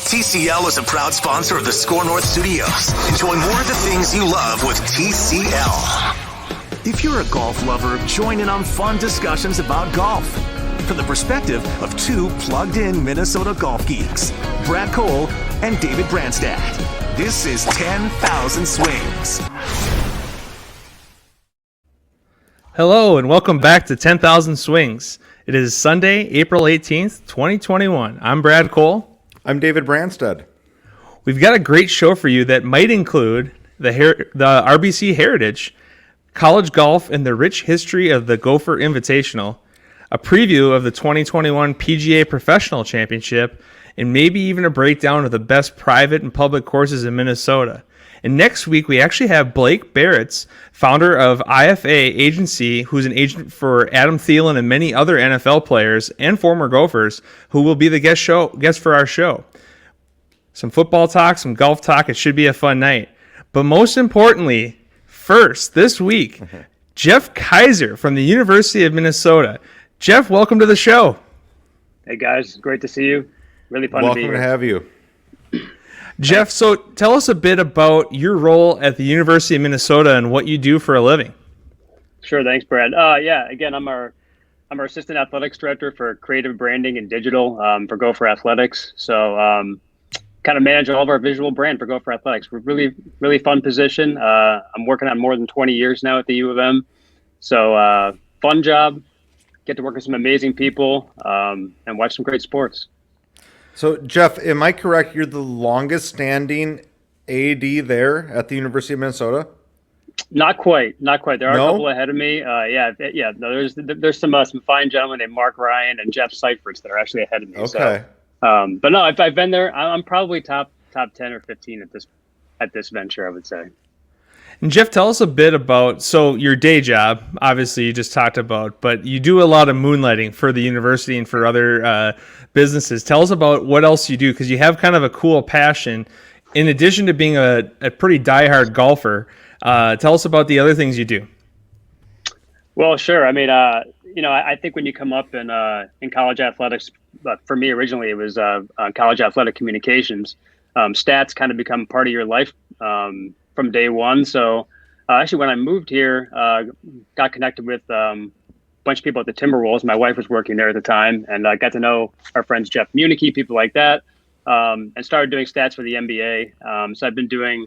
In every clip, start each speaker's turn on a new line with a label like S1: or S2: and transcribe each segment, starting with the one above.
S1: TCL is a proud sponsor of the Score North Studios. Enjoy more of the things you love with TCL. If you're a golf lover, join in on fun discussions about golf from the perspective of two plugged-in Minnesota golf geeks, Brad Cole and David Branstad. This is 10,000 Swings.
S2: Hello and welcome back to 10,000 Swings. It is Sunday, April 18th, 2021. I'm Brad Cole.
S3: I'm David Branstad.
S2: We've got a great show for you that might include the RBC Heritage, college golf and the rich history of the Gopher Invitational, a preview of the 2021 PGA Professional Championship, and maybe even a breakdown of the best private and public courses in Minnesota. And next week, we actually have Blake Barretts, founder of IFA Agency, who's an agent for Adam Thielen and many other NFL players and former Gophers, who will be the guest for our show. Some football talk, some golf talk. It should be a fun night. But most importantly, first, this week, Jeff Kaiser from the University of Minnesota. Jeff, welcome to the show.
S4: Hey, guys. Great to see you. Really fun to be here.
S3: Welcome to have you.
S2: Jeff, so tell us a bit about your role at the University of Minnesota and what you do for a living.
S4: Sure, thanks, Brad. Again, I'm our assistant athletics director for creative branding and digital for Gopher Athletics. So kind of manage all of our visual brand for Gopher Athletics. We're really fun position. I'm working on more than 20 years now at the U of M. So fun job. Get to work with some amazing people and watch some great sports.
S3: So, Jeff, am I correct? You're the longest standing AD there at the University of Minnesota?
S4: Not quite. There are a couple ahead of me. No, there's some fine gentlemen named Mark Ryan and Jeff Seifertz that are actually ahead of me.
S3: Okay.
S4: So, but no, I've been there. I'm probably top 10 or 15 at this venture, I would say.
S2: And Jeff, tell us a bit about, so your day job, obviously you just talked about, but you do a lot of moonlighting for the university and for other businesses. Tell us about what else you do, because you have kind of a cool passion. In addition to being a pretty diehard golfer, tell us about the other things you do.
S4: Well, sure. I mean, I think when you come up in college athletics, for me originally it was college athletic communications. Stats kind of become part of your life from day one. So actually, when I moved here, got connected with a bunch of people at the Timberwolves. My wife was working there at the time, and I got to know our friends Jeff Municky, people like that, and started doing stats for the NBA. So I've been doing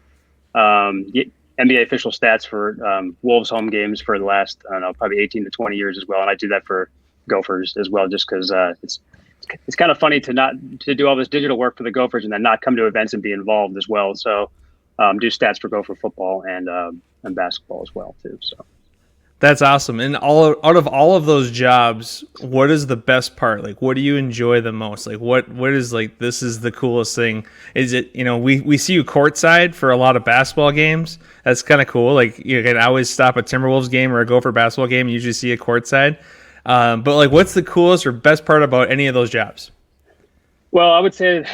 S4: NBA official stats for Wolves home games for the last, I don't know, probably 18 to 20 years as well. And I do that for Gophers as well, just because it's kind of funny to do all this digital work for the Gophers and then not come to events and be involved as well. So do stats for Gopher football and basketball as well too. So
S2: that's awesome. And out of all of those jobs, what is the best part? Like, what do you enjoy the most? Like, what is like, this is the coolest thing? Is it, we see you courtside for a lot of basketball games. That's kind of cool. Like, you can always stop a Timberwolves game or a Gopher basketball game and usually see it courtside. But like, what's the coolest or best part about any of those jobs?
S4: Well, I would say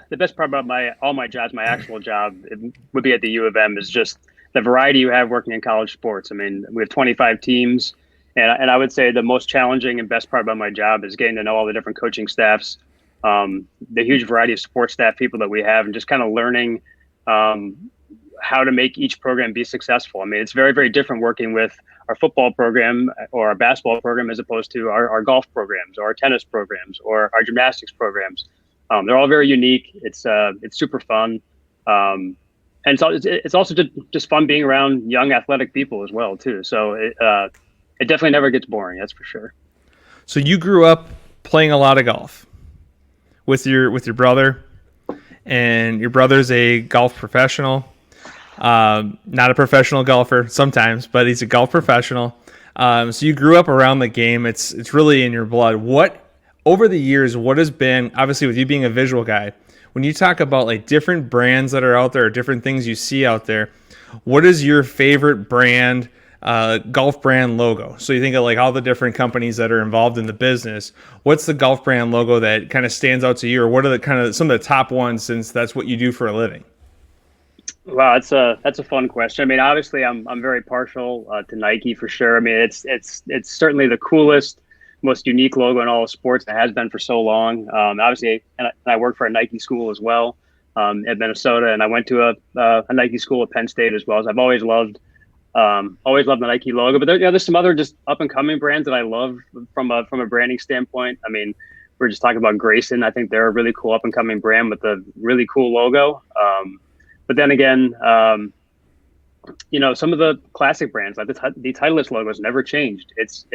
S4: the best part about all my jobs, my actual job, it would be at the U of M, is just the variety you have working in college sports. I mean, we have 25 teams, and I would say the most challenging and best part about my job is getting to know all the different coaching staffs, the huge variety of support staff people that we have, and just kind of learning how to make each program be successful. I mean, it's very, very different working with our football program or our basketball program as opposed to our golf programs or our tennis programs or our gymnastics programs. They're all very unique. It's super fun. And it's also just fun being around young athletic people as well too. So it definitely never gets boring. That's for sure.
S2: So you grew up playing a lot of golf with your brother, and your brother's a golf professional. Not a professional golfer sometimes, but he's a golf professional. So you grew up around the game. It's really in your blood. Over the years, what has been, obviously with you being a visual guy, when you talk about like different brands that are out there or different things you see out there, what is your favorite brand, golf brand logo? So you think of like all the different companies that are involved in the business. What's the golf brand logo that kind of stands out to you, or what are the kind of some of the top ones, since that's what you do for a living?
S4: Wow, that's a fun question. I mean, obviously, I'm very partial to Nike for sure. I mean, it's certainly the coolest, most unique logo in all of sports. It has been for so long. Obviously, and I worked for a Nike school as well at Minnesota, and I went to a Nike school at Penn State as well. So I've always loved the Nike logo. But there's some other just up and coming brands that I love from a branding standpoint. I mean, we're just talking about Grayson. I think they're a really cool up and coming brand with a really cool logo. But then again, some of the classic brands like the Titleist logo has never changed. It's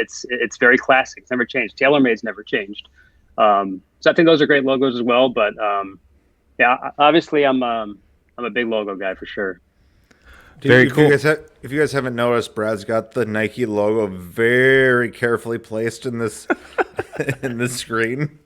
S4: very classic. It's never changed. TaylorMade's never changed. So I think those are great logos as well. But obviously I'm a big logo guy for sure.
S2: Very cool.
S3: If you guys haven't noticed, Brad's got the Nike logo very carefully placed in this in this screen.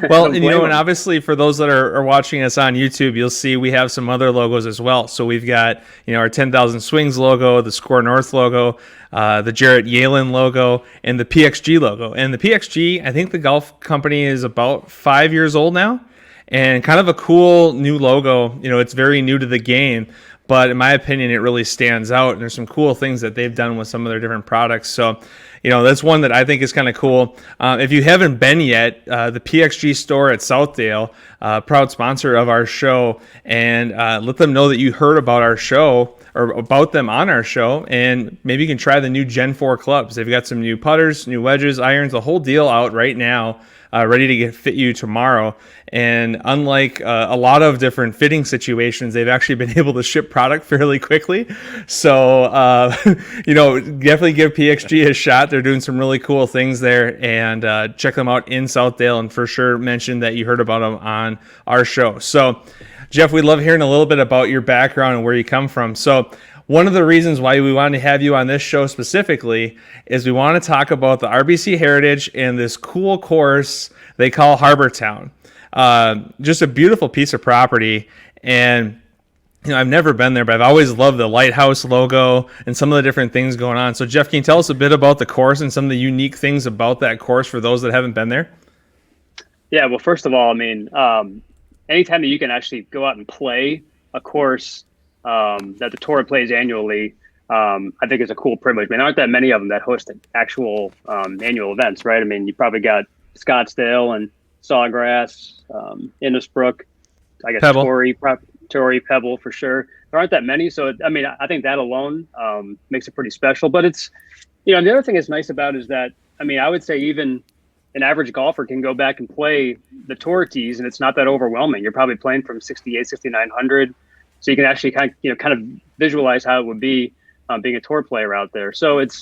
S2: Well, and and obviously for those that are watching us on YouTube, you'll see we have some other logos as well. So we've got, our 10,000 Swings logo, the Score North logo, the Jarrett Yalen logo, and the PXG logo. And the PXG, I think the golf company is about 5 years old now, and kind of a cool new logo. It's very new to the game, but in my opinion, it really stands out. And there's some cool things that they've done with some of their different products. So, that's one that I think is kind of cool. If you haven't been yet, the PXG store at Southdale, proud sponsor of our show, and let them know that you heard about our show or about them on our show, and maybe you can try the new Gen 4 clubs. They've got some new putters, new wedges, irons, the whole deal out right now. Ready to fit you tomorrow. And unlike a lot of different fitting situations, they've actually been able to ship product fairly quickly. So, definitely give PXG a shot. They're doing some really cool things there, and check them out in Southdale, and for sure mention that you heard about them on our show. So, Jeff, we love hearing a little bit about your background and where you come from. So, one of the reasons why we wanted to have you on this show specifically is we want to talk about the RBC Heritage and this cool course they call Harbor Town. Just a beautiful piece of property. And, I've never been there, but I've always loved the lighthouse logo and some of the different things going on. So, Jeff, can you tell us a bit about the course and some of the unique things about that course for those that haven't been there?
S4: Yeah, well, first of all, I mean, anytime that you can actually go out and play a course that the tour plays annually, I think is a cool privilege. I mean, there aren't that many of them that host actual annual events, right? I mean, you probably got Scottsdale and Sawgrass, Innisbrook, I guess
S2: Pebble.
S4: Torrey, Pebble for sure. There aren't that many, so I think that alone makes it pretty special. But it's, the other thing that's nice about it is that, I would say even an average golfer can go back and play the tour tees, and it's not that overwhelming. You're probably playing from 68, 6,900. So you can actually kind of visualize how it would be being a tour player out there. So it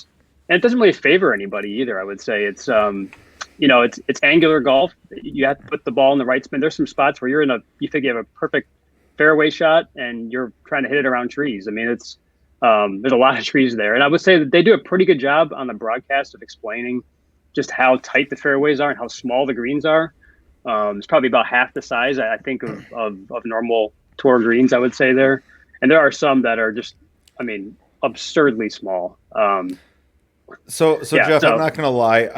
S4: doesn't really favor anybody either. I would say it's angular golf. You have to put the ball in the right spin. There's some spots where you think you have a perfect fairway shot and you're trying to hit it around trees. I mean, there's a lot of trees there, and I would say that they do a pretty good job on the broadcast of explaining just how tight the fairways are and how small the greens are. It's probably about half the size, I think, of normal tour greens, I would say there. And there are some that are just, absurdly small.
S3: So Jeff, I'm not going to lie.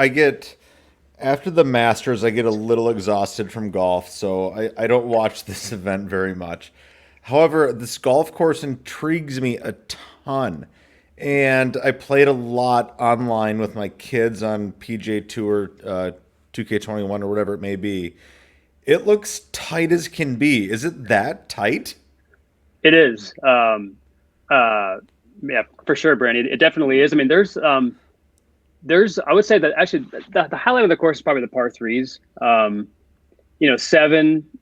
S3: After the Masters, I get a little exhausted from golf, so I don't watch this event very much. However, this golf course intrigues me a ton. And I played a lot online with my kids on PGA Tour, 2K21 or whatever it may be. It looks tight as can be. Is it that tight?
S4: It is. Yeah, for sure, Brandy. It definitely is. I mean, there's I would say that actually the highlight of the course is probably the par threes. 7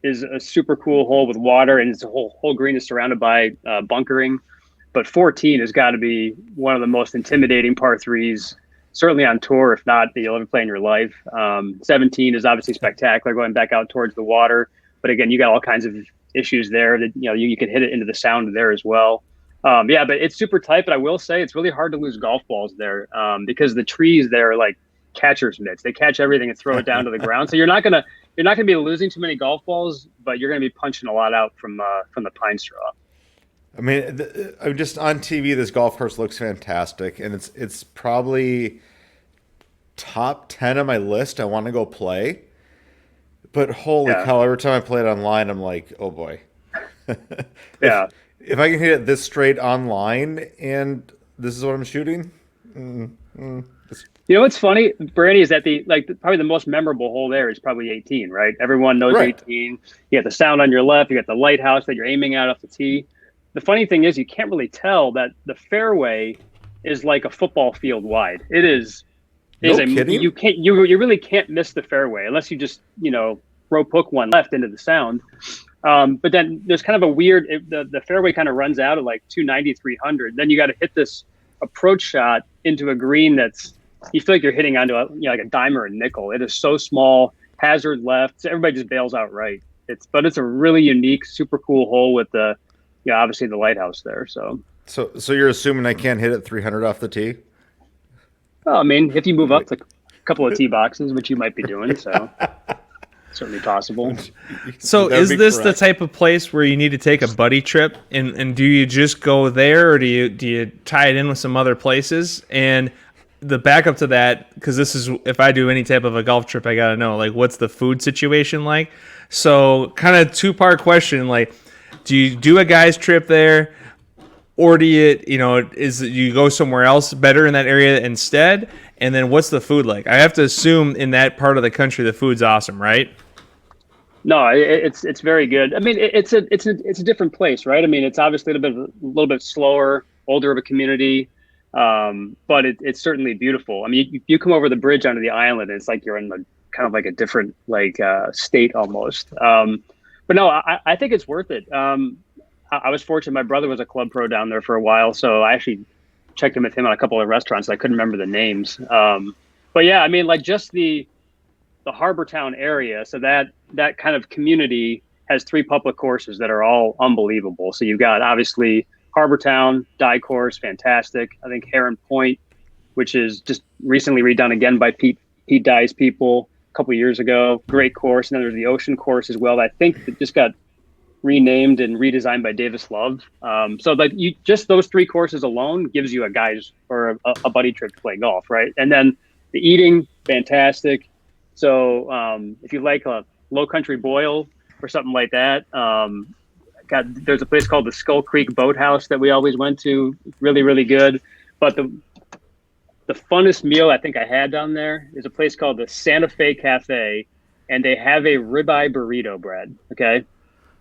S4: is a super cool hole with water, and it's a whole green is surrounded by bunkering. But 14 has got to be one of the most intimidating par threes, certainly on tour, if not that you'll ever play in your life. 17 is obviously spectacular, going back out towards the water. But again, you got all kinds of issues there that you can hit it into the sound there as well. But it's super tight. But I will say it's really hard to lose golf balls there because the trees there are like catcher's mitts. They catch everything and throw it down to the ground. So you're not gonna be losing too many golf balls, but you're gonna be punching a lot out from the pine straw.
S3: I mean, I'm just on TV. This golf course looks fantastic, and it's probably top 10 on my list. I want to go play, but holy cow! Every time I play it online, I'm like, oh boy. If I can hit it this straight online, and this is what I'm shooting,
S4: You know what's funny, Brandy, is that probably the most memorable hole there is probably 18, right? Everyone knows 18. You got the sound on your left. You got the lighthouse that you're aiming at off the tee. The funny thing is, you can't really tell that the fairway is like a football field wide. It is.
S3: Kidding?
S4: You really can't miss the fairway unless you just rope hook one left into the sound. But then there's kind of a weird. The fairway kind of runs out at like 290, 300. Then you got to hit this approach shot into a green that's. You feel like you're hitting onto like a dime or a nickel. It is so small, hazard left. So everybody just bails out right. But it's a really unique, super cool hole with obviously the lighthouse there. So
S3: you're assuming I can't hit it 300 off the tee?
S4: Well, I mean, if you move up to a couple of tee boxes, which you might be doing, so certainly possible.
S2: So is this correct. The type of place where you need to take a buddy trip, and do you just go there, or do you tie it in with some other places? And the backup to that, because this is, if I do any type of a golf trip, I got to know, like, what's the food situation like? So kind of two-part question, like, do you do a guy's trip there, or do you go somewhere else better in that area instead? And then what's the food like? I have to assume in that part of the country, the food's awesome, right?
S4: No, it's very good. I mean, it's a different place, right? I mean, it's obviously a little bit slower, older of a community. But it's certainly beautiful. I mean, you come over the bridge onto the island, and it's like you're in kind of like a different state almost. But no, I think it's worth it. I was fortunate. My brother was a club pro down there for a while, so I actually checked in with him on a couple of restaurants. I couldn't remember the names. But yeah, I mean, like just the Harbor Town area. So that kind of community has 3 public courses that are all unbelievable. So you've got obviously Harbor Town, Dye Course, fantastic. I think Heron Point, which is just recently redone again by Pete Dye's people a couple of years ago. Great course. And then there's the Ocean Course as well. That I think that just got renamed and redesigned by Davis Love. So like just those 3 courses alone gives you a guy's or a buddy trip to play golf, right? And then the eating, fantastic. So if you like a low country boil or something like that, there's a place called the Skull Creek Boathouse that we always went to. Really, really good. But the funnest meal I think I had down there is a place called the Santa Fe Cafe, and they have a ribeye burrito bread. Okay,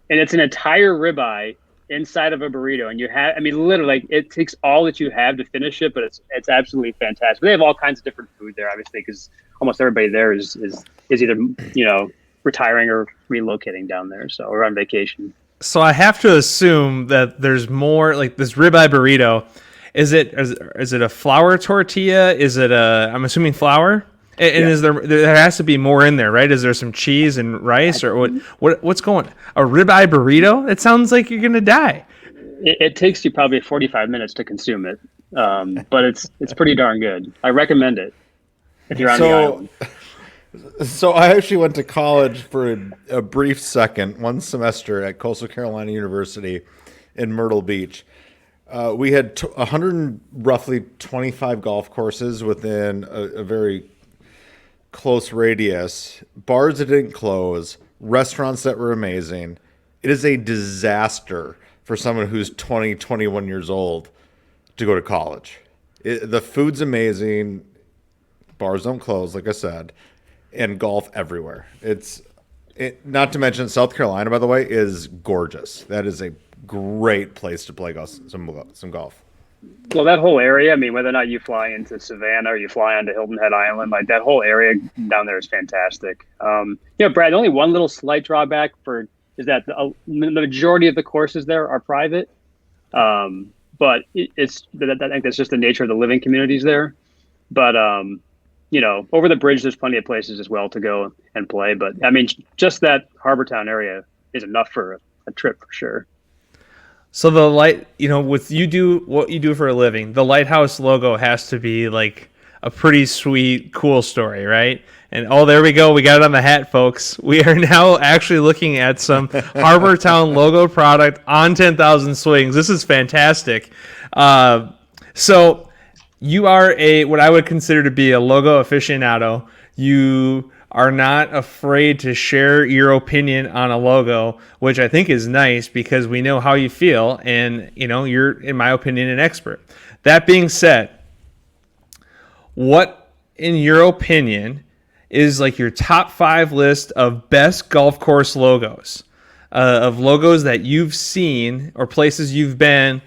S4: and it's an entire ribeye inside of a burrito, and literally, it takes all that you have to finish it. But it's absolutely fantastic. They have all kinds of different food there, obviously, because almost everybody there is either retiring or relocating down there, or on vacation.
S2: So I have to assume that there's more, like this ribeye burrito. Is it a flour tortilla? Is it I'm assuming flour? And yeah. Is there has to be more in there, right? Is there some cheese and rice, or what's going? A ribeye burrito? It sounds like you're gonna die.
S4: It takes you probably 45 minutes to consume it, but it's pretty darn good. I recommend it if you're on the island.
S3: So I actually went to college for a brief second, one semester at Coastal Carolina University in Myrtle Beach. We had 125 golf courses within a very close radius, bars that didn't close, restaurants that were amazing. It is a disaster for someone who's 20, 21 years old to go to college. The food's amazing. Bars don't close, like I said. And golf everywhere. Not to mention South Carolina, by the way, is gorgeous. That is a great place to play some golf.
S4: Well, that whole area, I mean, whether or not you fly into Savannah or you fly onto Hilton Head Island, like that whole area down there is fantastic. Brad, only one little slight drawback is that the majority of the courses there are private. But I think that's just the nature of the living communities there. But over the bridge, there's plenty of places as well to go and play. But I mean, just that Harbor Town area is enough for a trip for sure.
S2: So the what you do for a living, the Lighthouse logo has to be like a pretty sweet, cool story, right? And there we go. We got it on the hat, folks. We are now actually looking at some Harbor Town logo product on 10,000 swings. This is fantastic. So you are what I would consider to be a logo aficionado. You are not afraid to share your opinion on a logo, which I think is nice because we know how you feel, and you're, in my opinion, an expert. That being said, what in your opinion, is like your top 5 list of best golf course logos, of logos that you've seen or places you've been,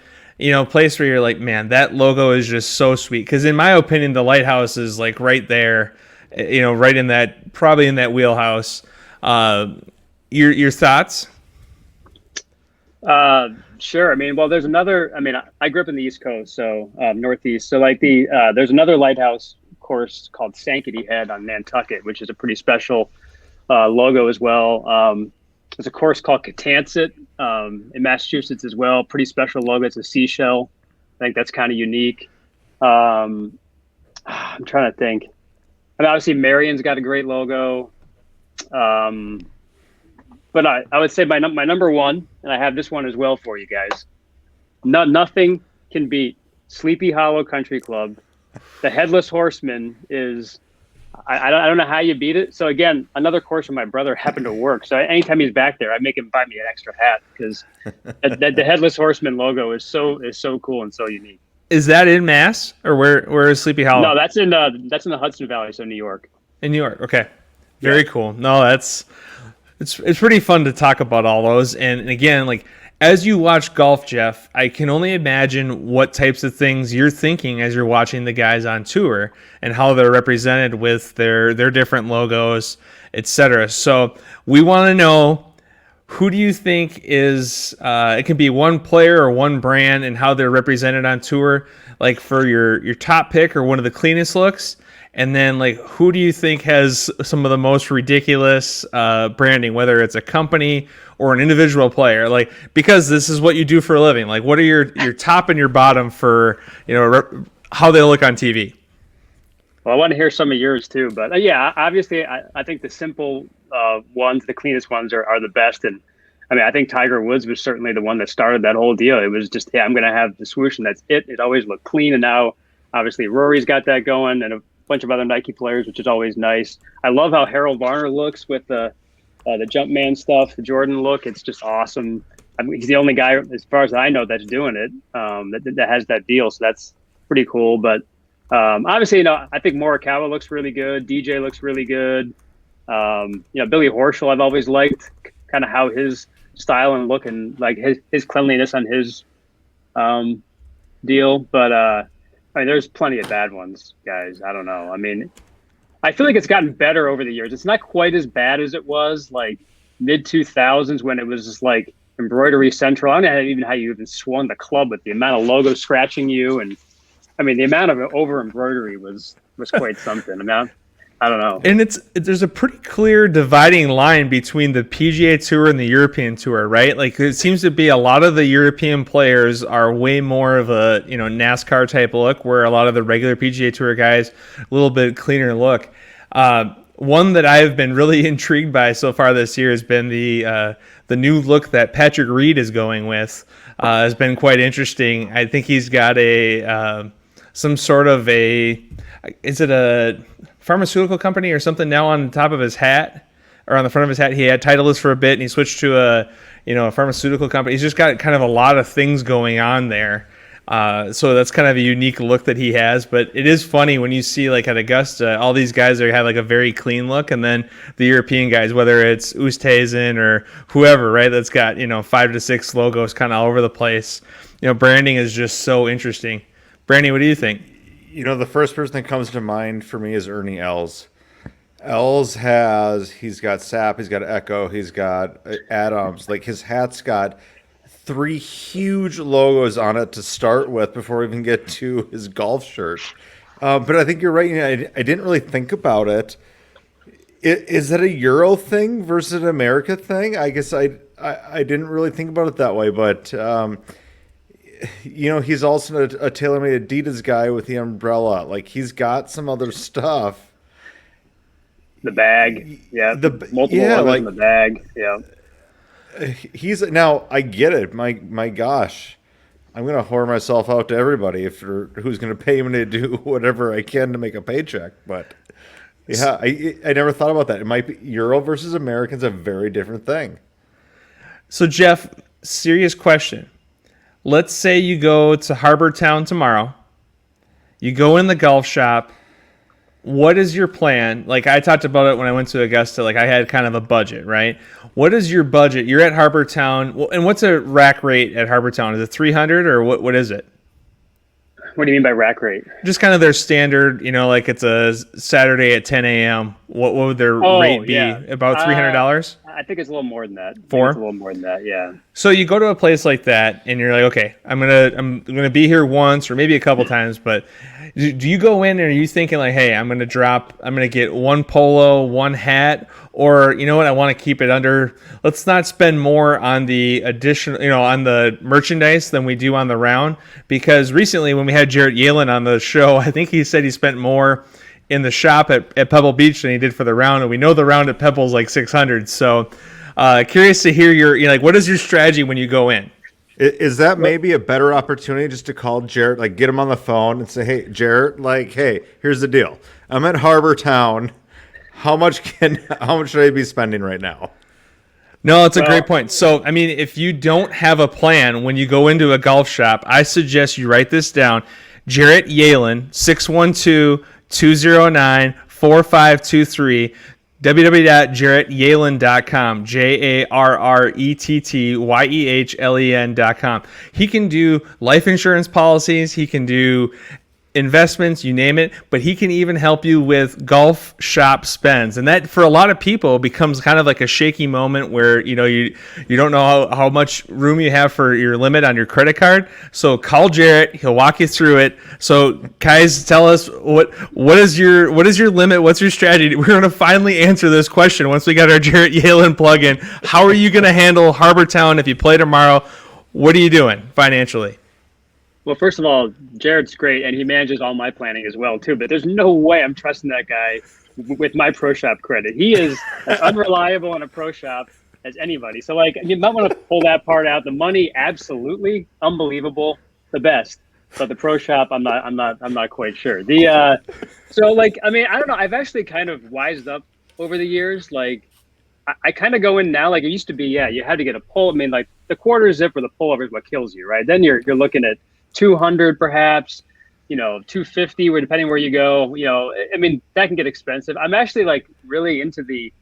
S2: place where you're like, man, that logo is just so sweet. Because in my opinion, the lighthouse is like right there, right in that, probably in that wheelhouse. Your thoughts?
S4: Sure. I mean, well, there's another. I mean, I grew up in the East Coast, so Northeast. So like there's another lighthouse course called Sankaty Head on Nantucket, which is a pretty special logo as well. There's a course called Catanset in Massachusetts as well. Pretty special logo. It's a seashell. I think that's kind of unique. I'm trying to think. I mean, obviously Marion's got a great logo. But I would say my number one, and I have this one as well for you guys. Nothing can beat Sleepy Hollow Country Club. The Headless Horseman is, I don't know how you beat it. So again, another course where my brother happened to work. So anytime he's back there, I make him buy me an extra hat because the Headless Horseman logo is so cool and so unique.
S2: Is that in Mass, or where is Sleepy Hollow?
S4: No, that's in the Hudson Valley, so New York. In
S2: New York, okay, very cool. No, it's pretty fun to talk about all those. And again, like as you watch golf, Jeff, I can only imagine what types of things you're thinking as you're watching the guys on tour and how they're represented with their different logos, etc. So we want to know, who do you think is, it can be one player or one brand, and how they're represented on tour, like for your top pick or one of the cleanest looks. And then, like, who do you think has some of the most ridiculous branding, whether it's a company or an individual player? Like, because this is what you do for a living. Like, what are your top and your bottom for, how they look on TV?
S4: Well, I want to hear some of yours too. But yeah, obviously, I think the simple ones, the cleanest ones are the best. And I mean, I think Tiger Woods was certainly the one that started that whole deal. It was just, I'm going to have the swoosh and that's it. It always looked clean. And now, obviously, Rory's got that going, and a bunch of other Nike players, which is always nice. I love how Harold Varner looks with the Jumpman stuff, the Jordan look. It's just awesome. I mean, he's the only guy, as far as I know, that's doing it, that has that deal. So that's pretty cool. But obviously, I think Morikawa looks really good. DJ looks really good. Billy Horschel, I've always liked kind of how his style and look and like his cleanliness on his deal. But I mean, there's plenty of bad ones, guys. I don't know. I mean, I feel like it's gotten better over the years. It's not quite as bad as it was like mid 2000s when it was just like embroidery central. I don't know even how you even swung the club with the amount of logos scratching you. And I mean, the amount of over embroidery was quite something. I mean, I don't know.
S2: And there's a pretty clear dividing line between the PGA Tour and the European Tour, right? Like, it seems to be a lot of the European players are way more of a, NASCAR type look, where a lot of the regular PGA Tour guys, a little bit cleaner look. One that I've been really intrigued by so far this year has been the new look that Patrick Reed is going with. Has been quite interesting. I think he's got some sort of is it a pharmaceutical company or something now on the top of his hat, or on the front of his hat? He had Titleist for a bit, and he switched to a pharmaceutical company. He's just got kind of a lot of things going on there. So that's kind of a unique look that he has. But it is funny when you see, like, at Augusta, all these guys have like a very clean look, and then the European guys, whether it's Oosthuizen or whoever, right, that's got 5 to 6 logos kind of all over the place. Branding is just so interesting. Brandy, what do you think?
S3: The first person that comes to mind for me is Ernie Els. He's got Sap, he's got Echo, he's got Adams. Like, his hat's got 3 huge logos on it to start with before we even get to his golf shirt. But I think you're right. I didn't really think about it. Is that a Euro thing versus an America thing? I guess I didn't really think about it that way, but he's also a TaylorMade Adidas guy with the umbrella. Like, he's got some other stuff.
S4: The bag, yeah. Multiple logos in the bag, yeah.
S3: Now I get it. My gosh, I'm gonna whore myself out to everybody who's gonna pay me to do whatever I can to make a paycheck. But yeah, I never thought about that. It might be Euro versus American's a very different thing.
S2: So, Jeff, serious question. Let's say you go to Harbor Town tomorrow. You go in the golf shop. what is your plan? Like I talked about it when I went to Augusta, like I had kind of a budget, right? What is your budget? You're at Harbour Town. Well, and what's a rack rate at Harbour Town? Is it 300 or what is it?
S4: What do you mean by rack rate?
S2: Just kind of their standard, like it's a Saturday at 10 a.m. What would their rate be? Yeah. About $300?
S4: I think it's a little more than that.
S2: It's a
S4: little more than that, yeah.
S2: So you go to a place like that and you're like, okay, I'm gonna be here once or maybe a couple times, but do you go in and are you thinking like, hey, I'm gonna get one polo, one hat, or you know what, I want to keep it under, let's not spend more on the additional, on the merchandise than we do on the round? Because recently when we had Jarrett Yalen on the show, I think he said he spent more in the shop at Pebble Beach than he did for the round, and we know the round at Pebble's like 600. So curious to hear your, what is your strategy when you go in?
S3: Is that maybe a better opportunity just to call Jarrett, like get him on the phone and say, hey, Jarrett, like, hey, here's the deal. I'm at Harbour Town. How much should I be spending right now?
S2: No, it's a great point. So, I mean, if you don't have a plan when you go into a golf shop, I suggest you write this down. Jarrett Yalen, 612-209-4523, www.jarrettyalen.com, JARRETTYEHLEN.com. He can do life insurance policies. He can do investments, you name it, but he can even help you with golf shop spends. And that for a lot of people becomes kind of like a shaky moment where, you don't know how much room you have for your limit on your credit card. So call Jarrett, he'll walk you through it. So guys, tell us what is your limit? What's your strategy? We're going to finally answer this question once we got our Jarrett Yalen plug-in. How are you going to handle Harbour Town if you play tomorrow? What are you doing financially?
S4: Well, first of all, Jarrett's great, and he manages all my planning as well, too. But there's no way I'm trusting that guy with my pro shop credit. He is as unreliable in a pro shop as anybody. So, you might want to pull that part out. The money, absolutely unbelievable, the best. But the pro shop, I'm not quite sure. I don't know. I've actually kind of wised up over the years. I kind of go in now. Like it used to be, you had to get a pull. I mean, like the quarter zip or the pullover is what kills you, right? Then you're looking at 200 perhaps, 250, depending where you go. I mean, that can get expensive. I'm actually really into the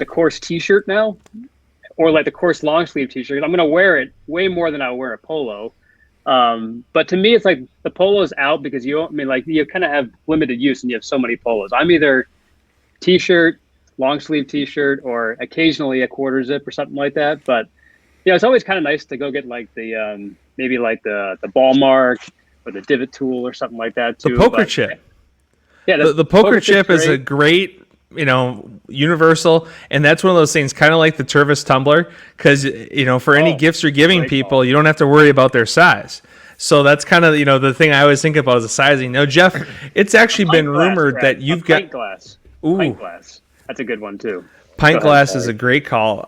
S4: course t-shirt now, or the course long sleeve t-shirt. I'm going to wear it way more than I wear a polo. But to me, it's like the polo's out because you kind of have limited use and you have so many polos. I'm either t-shirt, long sleeve t-shirt, or occasionally a quarter zip or something like that. But it's always kind of nice to go get maybe the ball mark or the divot tool or something like that too.
S2: The poker chip. Yeah, the poker chip is a great, universal, and that's one of those things, kind of like the Tervis tumbler, because for any gifts you're giving people, you don't have to worry about their size. So that's kind of the thing I always think about is the sizing. Now, Jeff, it's actually been rumored that you've got
S4: pint glass. Ooh, pint glass. That's a good one too.
S2: Pint glass is a great call.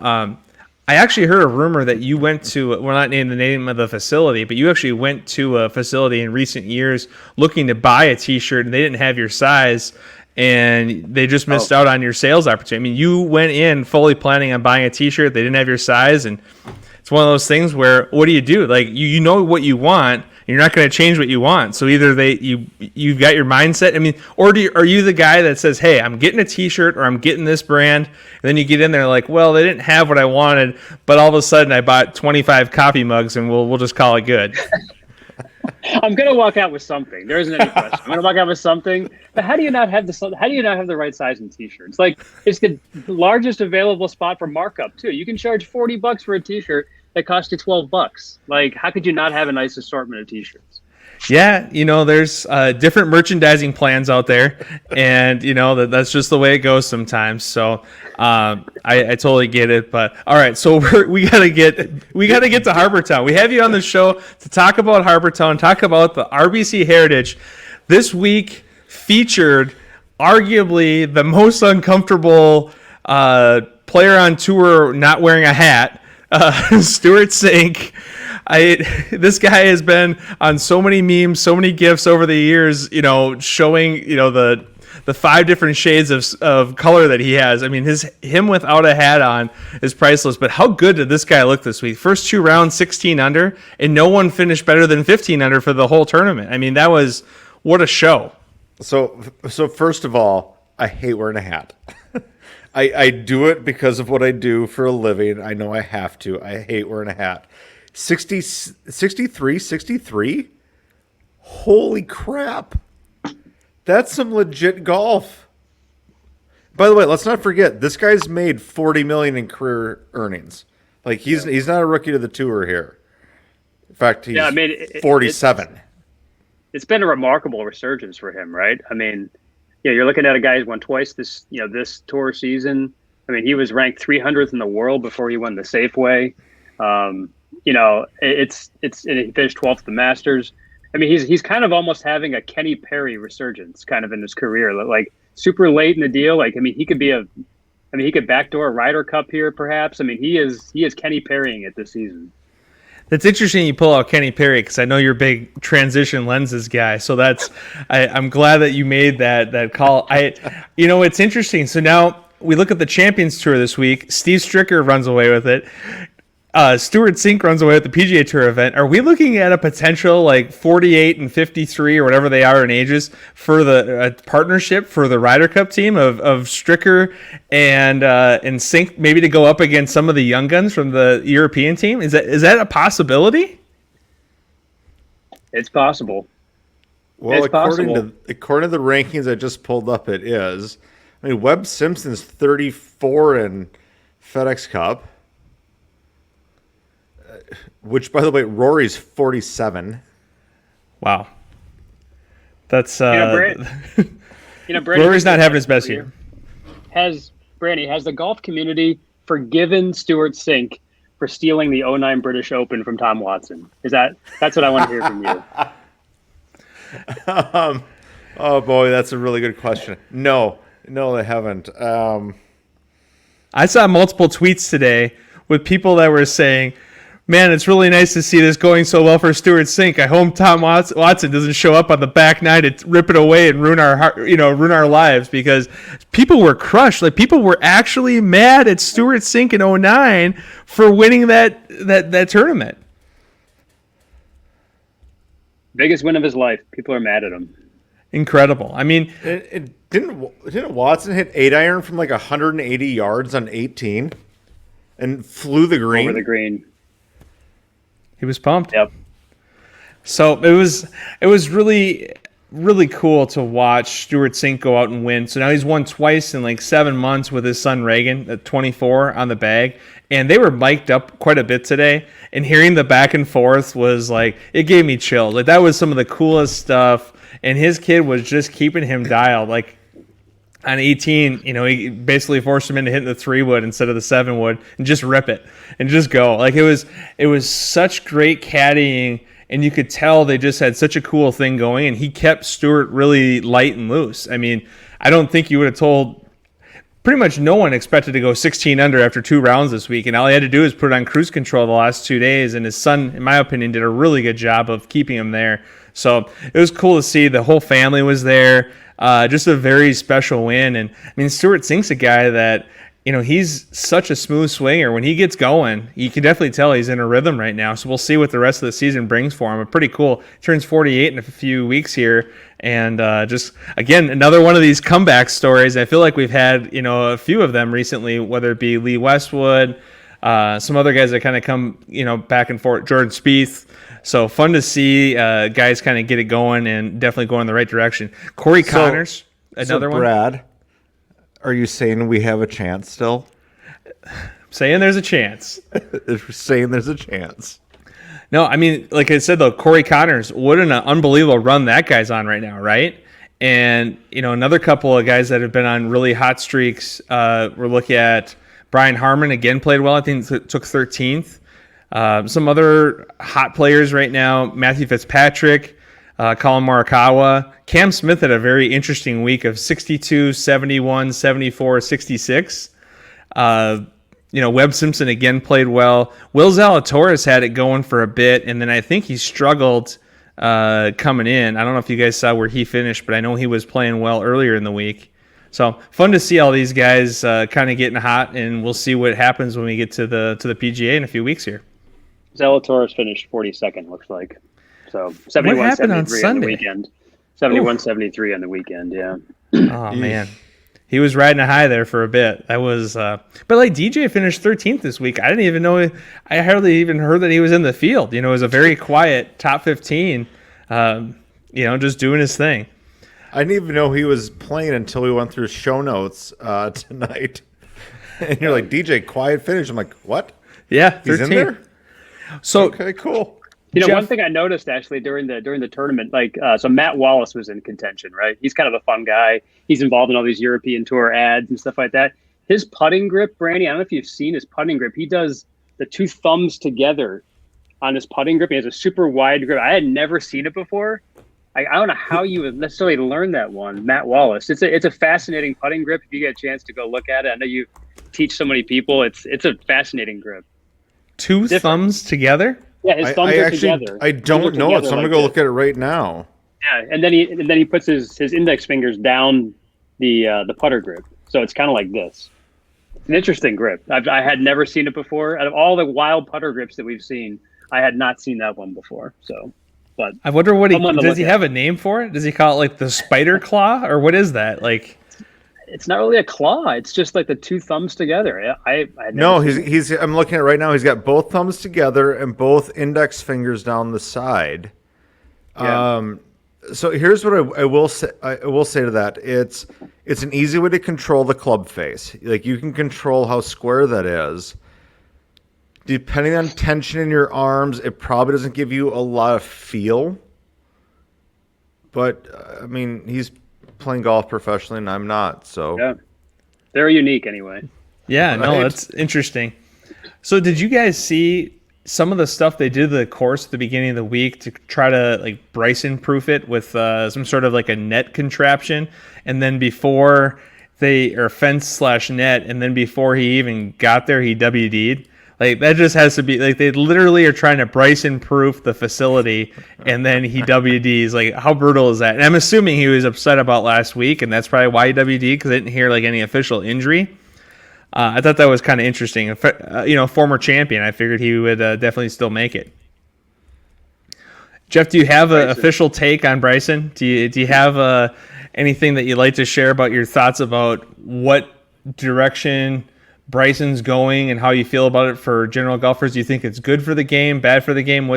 S2: I actually heard a rumor that you went to, we're not naming the name of the facility, but you actually went to a facility in recent years looking to buy a t-shirt and they didn't have your size and they just missed out on your sales opportunity. I mean, you went in fully planning on buying a t-shirt, they didn't have your size, and it's one of those things where what do? You know what you want, and you're not going to change what you want. So either you've got your mindset. I mean, or are you the guy that says, "Hey, I'm getting a T-shirt or I'm getting this brand," and then you get in there like, "Well, they didn't have what I wanted, but all of a sudden I bought 25 coffee mugs, and we'll just call it good."
S4: I'm gonna walk out with something. There isn't any question. I'm gonna walk out with something. But how do you not have the right size in t-shirts? It's the largest available spot for markup too. You can charge $40 for a t-shirt that cost you $12. How could you not have a nice assortment of t-shirts?
S2: Yeah, there's different merchandising plans out there, and that's just the way it goes sometimes. So I totally get it. But all right, so we gotta get to Harbour Town. We have you on the show to talk about Harbour Town, talk about the RBC Heritage. This week featured arguably the most uncomfortable player on tour not wearing a hat, Stuart Sink. This guy has been on so many memes, so many GIFs over the years, showing, the 5 different shades of color that he has. I mean, him without a hat on is priceless. But how good did this guy look this week? First 2 rounds, 16 under, and no one finished better than 15 under for the whole tournament. I mean, what a show.
S3: So first of all, I hate wearing a hat. I do it because of what I do for a living. I know I have to. I hate wearing a hat. 63. Holy crap. That's some legit golf. By the way, let's not forget, this guy's made $40 million in career earnings. Like, he's not a rookie to the tour here. In fact, he's 47.
S4: It's been a remarkable resurgence for him, right? I mean, you're looking at a guy who's won twice this tour season. I mean, he was ranked 300th in the world before he won the Safeway. And he finished 12th at the Masters. I mean, he's kind of almost having a Kenny Perry resurgence kind of in his career, like super late in the deal. Like, I mean, he could backdoor a Ryder Cup here, perhaps. I mean, he is Kenny Perrying it this season.
S2: That's interesting you pull out Kenny Perry because I know you're a big transition lenses guy. So I'm glad that you made that call. It's interesting. So now we look at the Champions Tour this week. Steve Stricker runs away with it. Stewart Cink runs away with the PGA Tour event. Are we looking at a potential like 48 and 53 or whatever they are in ages for the partnership for the Ryder Cup team of Stricker and Cink, maybe to go up against some of the young guns from the European team? Is that a possibility?
S4: It's possible.
S3: Well, according to the rankings I just pulled up, it is. I mean, Webb Simpson's 34 in FedEx Cup. Which, by the way, Rory's 47.
S2: Wow. That's
S4: Brady,
S2: Rory's not having his best year.
S4: Has the golf community forgiven Stewart Sink for stealing the 2009 British Open from Tom Watson? That's what I want to hear from you.
S3: Oh boy, that's a really good question. No, they haven't.
S2: I saw multiple tweets today with people that were saying, man, it's really nice to see this going so well for Stewart Sink. I hope Tom Watson doesn't show up on the back nine and rip it away and ruin our lives, because people were crushed. Like, people were actually mad at Stewart Sink in 2009 for winning that tournament.
S4: Biggest win of his life. People are mad at him.
S2: Incredible. I mean,
S3: didn't Watson hit 8-iron from like 180 yards on 18 and flew the green?
S4: Over the green.
S2: He was pumped.
S4: Yep.
S2: So it was really, really cool to watch Stewart Sink go out and win. So now he's won twice in like 7 months with his son Reagan at 24 on the bag. And they were mic'd up quite a bit today. And hearing the back and forth was like, it gave me chills. Like, that was some of the coolest stuff. And his kid was just keeping him dialed. Like, on 18, he basically forced him into hitting the 3-wood instead of the 7-wood and just rip it and just go. Like, it was such great caddying, and you could tell they just had such a cool thing going, and he kept Stewart really light and loose. I mean, I don't think you would have told pretty much no one expected to go 16 under after 2 rounds this week, and all he had to do is put it on cruise control the last 2 days, and his son, in my opinion, did a really good job of keeping him there. So it was cool to see. The whole family was there. Just a very special win. And I mean, Stewart Cink's a guy that, he's such a smooth swinger. When he gets going, you can definitely tell he's in a rhythm right now. So we'll see what the rest of the season brings for him. But pretty cool. He turns 48 in a few weeks here. And just, again, another one of these comeback stories. I feel like we've had, a few of them recently, whether it be Lee Westwood, some other guys that kind of come, back and forth, Jordan Spieth. So fun to see guys kind of get it going and definitely go in the right direction. Corey Connors, another one.
S3: Brad, are you saying we have a chance still?
S2: Saying there's a chance.
S3: Saying there's a chance.
S2: No, I mean, like I said, though, Corey Connors, what an unbelievable run that guy's on right now, right? And, another couple of guys that have been on really hot streaks. We're looking at Brian Harmon, again, played well. I think took 13th. Some other hot players right now, Matthew Fitzpatrick, Colin Morikawa. Cam Smith had a very interesting week of 62, 71, 74, 66. Webb Simpson again played well. Will Zalatoris had it going for a bit, and then I think he struggled coming in. I don't know if you guys saw where he finished, but I know he was playing well earlier in the week. So fun to see all these guys kind of getting hot, and we'll see what happens when we get to the PGA in a few weeks here.
S4: Zalatoris finished 42nd, looks like. So 71,
S2: what happened on
S4: 73
S2: Sunday?
S4: On the weekend. 71, 73 on the weekend. Yeah.
S2: Oh man, he was riding a high there for a bit. That was, but like DJ finished 13th this week. I didn't even know. I hardly even heard that he was in the field. You know, it was a very quiet top 15. You know, just doing his thing.
S3: I didn't even know he was playing until we went through show notes tonight. And you're like, DJ, quiet finish. I'm like, what?
S2: Yeah, 13.
S3: He's in there?
S2: So
S3: okay, cool.
S4: You know,
S2: Jeff,
S4: one thing I noticed actually during the tournament, like so Matt Wallace was in contention, right? He's kind of a fun guy. He's involved in all these European Tour ads and stuff like that. His putting grip, Brandy, I don't know if you've seen his putting grip. He does the two thumbs together on his putting grip. He has a super wide grip. I had never seen it before. I don't know how you would necessarily learn that one, Matt Wallace. It's a fascinating putting grip. If you get a chance to go look at it, I know you teach so many people. It's a fascinating grip.
S2: Two thumbs together?
S4: Yeah, his thumbs are together.
S3: I don't know it, so I'm gonna go look at it right now.
S4: Yeah, and then he puts his index fingers down the putter grip, so it's kind of like this. It's an interesting grip. I had never seen it before. Out of all the wild putter grips that we've seen, I had not seen that one before. So. But
S2: I wonder what does he have a name for it? Does he call it like the spider claw, or what is that? Like,
S4: it's not really a claw. It's just like the two thumbs together.
S3: He's. I'm looking at it right now. He's got both thumbs together and both index fingers down the side.
S4: Yeah.
S3: So here's what I will say. I will say to that. It's an easy way to control the club face. Like you can control how square that is. Depending on tension in your arms, it probably doesn't give you a lot of feel. But, I mean, he's playing golf professionally and I'm not, so.
S4: Yeah. They're unique anyway.
S2: Yeah, right? No, that's interesting. So did you guys see some of the stuff they did to the course at the beginning of the week to try to, like, Bryson proof it with some sort of, like, a net contraption? And then before or fence/net, and then before he even got there, he WD'd? Like, that just has to be, like, they literally are trying to Bryson-proof the facility, and then he WDs. Like, how brutal is that? And I'm assuming he was upset about last week, and that's probably why he WD'd, because I didn't hear, like, any official injury. I thought that was kind of interesting. Former champion, I figured he would definitely still make it. Jeff, do you have an official take on Bryson? Do you have anything that you'd like to share about your thoughts about what direction Bryson's going and how you feel about it for general golfers? Do you think it's good for the game, bad for the game?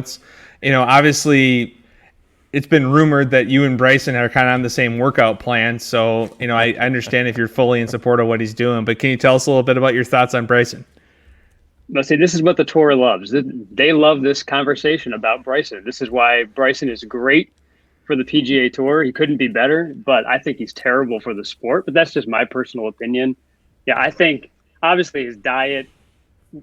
S2: Obviously it's been rumored that you and Bryson are kind of on the same workout plan. So, I understand if you're fully in support of what he's doing, but can you tell us a little bit about your thoughts on Bryson?
S4: Let's say this is what the tour loves. They love this conversation about Bryson. This is why Bryson is great for the PGA Tour. He couldn't be better, but I think he's terrible for the sport. But that's just my personal opinion. Yeah, I think obviously his diet,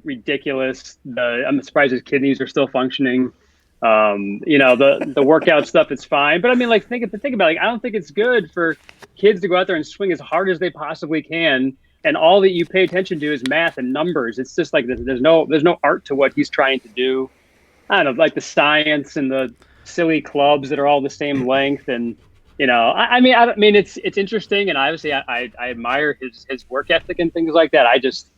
S4: ridiculous. I'm surprised his kidneys are still functioning. The workout stuff is fine, but I mean, like think about it. Like, I don't think it's good for kids to go out there and swing as hard as they possibly can, and all that you pay attention to is math and numbers. It's just like there's no art to what he's trying to do. I don't know, like the science and the silly clubs that are all the same length, and I mean, it's interesting, and obviously I admire his work ethic and things like that. I just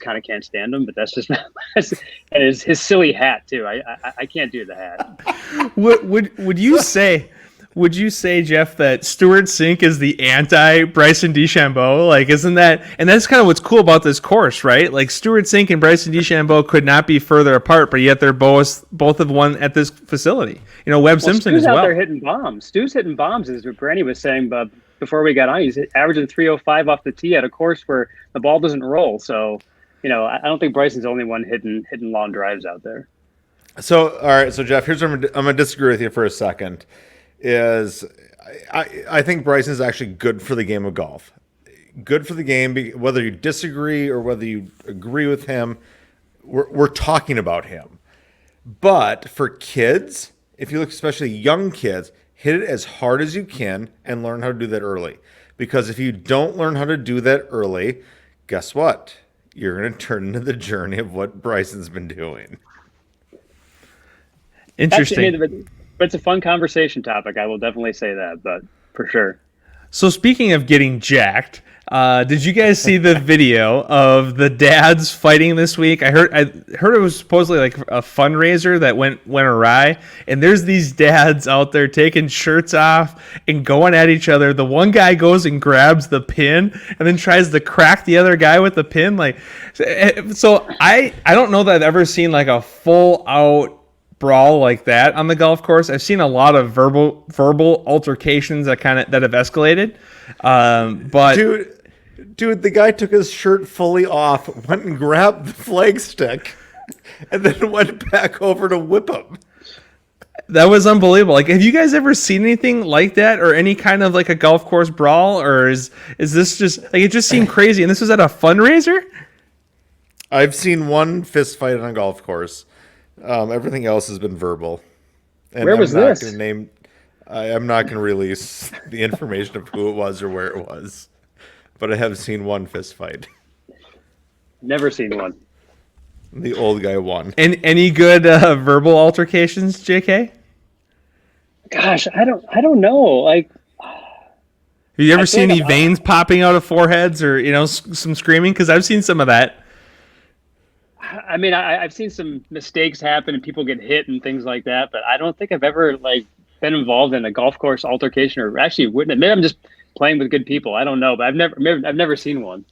S4: kind of can't stand him, but that's just and his silly hat too. I can't do the hat.
S2: Would you say? Would you say, Jeff, that Stuart Sink is the anti-Bryson DeChambeau? Like, isn't that... And that's kind of what's cool about this course, right? Like, Stewart Cink and Bryson DeChambeau could not be further apart, but yet they're both have won at this facility. Webb Simpson
S4: Stu's
S2: as well.
S4: Out there hitting bombs. Stu's hitting bombs, as Granny was saying before we got on. He's averaging 305 off the tee at a course where the ball doesn't roll. So, I don't think Bryson's the only one hitting long drives out there.
S3: So, all right. So, Jeff, here's where I'm going to disagree with you for a second. I think Bryson's actually good for the game of golf. Good for the game, whether you disagree or whether you agree with him, we're talking about him. But for kids, if you look especially young kids, hit it as hard as you can and learn how to do that early. Because if you don't learn how to do that early, guess what? You're going to turn into the journey of what Bryson's been doing.
S2: Interesting.
S4: But it's a fun conversation topic. I will definitely say that, but for sure.
S2: So speaking of getting jacked, Did you guys see the video of the dads fighting this week? I heard it was supposedly like a fundraiser that went awry, and there's these dads out there taking shirts off and going at each other. The one guy goes and grabs the pin and then tries to crack the other guy with the pin. Like, so I don't know that I've ever seen like a full out brawl like that on the golf course. I've seen a lot of verbal altercations that have escalated. But
S3: dude, the guy took his shirt fully off, went and grabbed the flagstick, and then went back over to whip him.
S2: That was unbelievable. Like, have you guys ever seen anything like that, or any kind of like a golf course brawl, or is this just like, it just seemed crazy? And this was at a fundraiser.
S3: I've seen one fist fight on a golf course. Everything else has been verbal. And
S4: Where was this?
S3: I'm not going to release the information of who it was or where it was, but I have seen one fist fight.
S4: Never seen one.
S3: The old guy won.
S2: And any good verbal altercations, JK?
S4: Gosh, I don't know. Like,
S2: have you ever seen any veins popping out of foreheads, or some screaming? Because I've seen some of that.
S4: I mean, I've seen some mistakes happen and people get hit and things like that, but I don't think I've ever been involved in a golf course altercation, or actually witnessed. Maybe I'm just playing with good people. I don't know, but I've never seen one.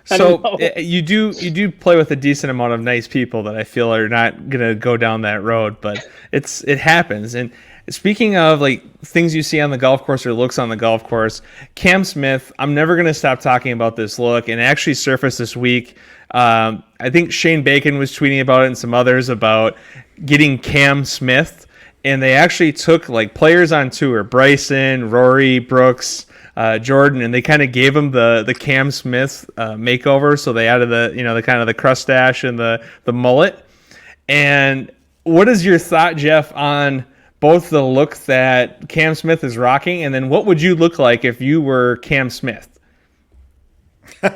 S2: So you do play with a decent amount of nice people that I feel are not gonna go down that road, but it happens. And speaking of like things you see on the golf course or looks on the golf course, Cam Smith, I'm never gonna stop talking about this look, and it actually surfaced this week. I think Shane Bacon was tweeting about it, and some others, about getting Cam Smith, and they actually took like players on tour, Bryson, Rory, Brooks, Jordan, and they kind of gave him the Cam Smith makeover. So they added the kind of the crustache and the mullet. And what is your thought, Jeff, on both the look that Cam Smith is rocking, and then what would you look like if you were Cam Smith?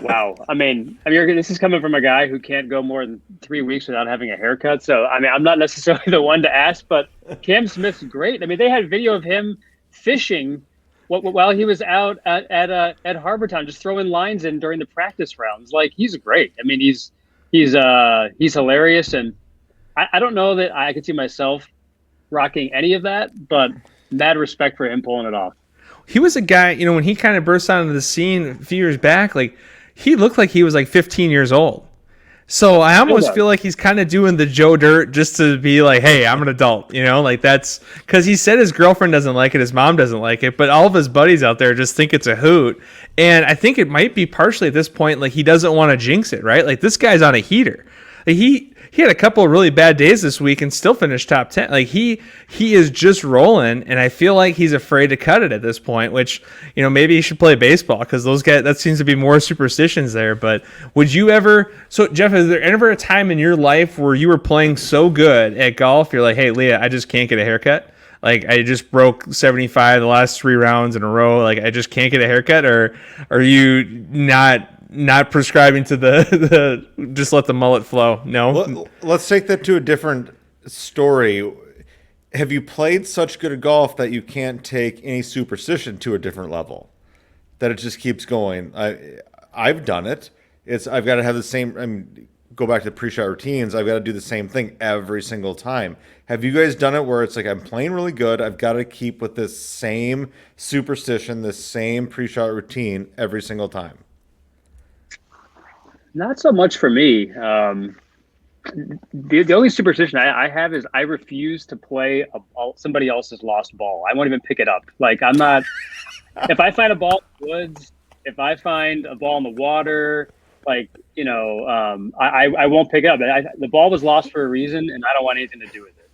S4: Wow. I mean, this is coming from a guy who can't go more than 3 weeks without having a haircut. So, I mean, I'm not necessarily the one to ask, but Cam Smith's great. I mean, they had video of him fishing while he was out at Harbortown, just throwing lines in during the practice rounds. Like, he's great. I mean, he's hilarious, and I don't know that I could see myself rocking any of that, but mad respect for him pulling it off.
S2: He was a guy, when he kind of burst onto the scene a few years back, like, he looked like he was like 15 years old. So I almost feel like he's kind of doing the Joe Dirt just to be like, hey, I'm an adult, like that's because he said his girlfriend doesn't like it, his mom doesn't like it, but all of his buddies out there just think it's a hoot. And I think it might be partially at this point, like, he doesn't want to jinx it, right? Like, this guy's on a heater. Like, he had a couple of really bad days this week and still finished top 10. Like, he is just rolling, and I feel like he's afraid to cut it at this point, which, maybe he should play baseball, because those guys, that seems to be more superstitions there. But would you ever, so Jeff, is there ever a time in your life where you were playing so good at golf, you're like, hey, Leah, I just can't get a haircut? Like, I just broke 75 the last 3 rounds in a row. Like, I just can't get a haircut? Or are you not prescribing to the just let the mullet flow? No.
S3: Let's take that to a different story. Have you played such good golf that you can't take any superstition to a different level? That it just keeps going? I've done it. I've got to have the same. Go back to the pre-shot routines. I've got to do the same thing every single time. Have you guys done it where it's like, I'm playing really good, I've got to keep with this same superstition, this same pre-shot routine every single time?
S4: Not so much for me. The only superstition I have is I refuse to play somebody else's lost ball. I won't even pick it up. Like, I'm not. If I find a ball in the woods, if I find a ball in the water, like, I won't pick it up. The ball was lost for a reason, and I don't want anything to do with it.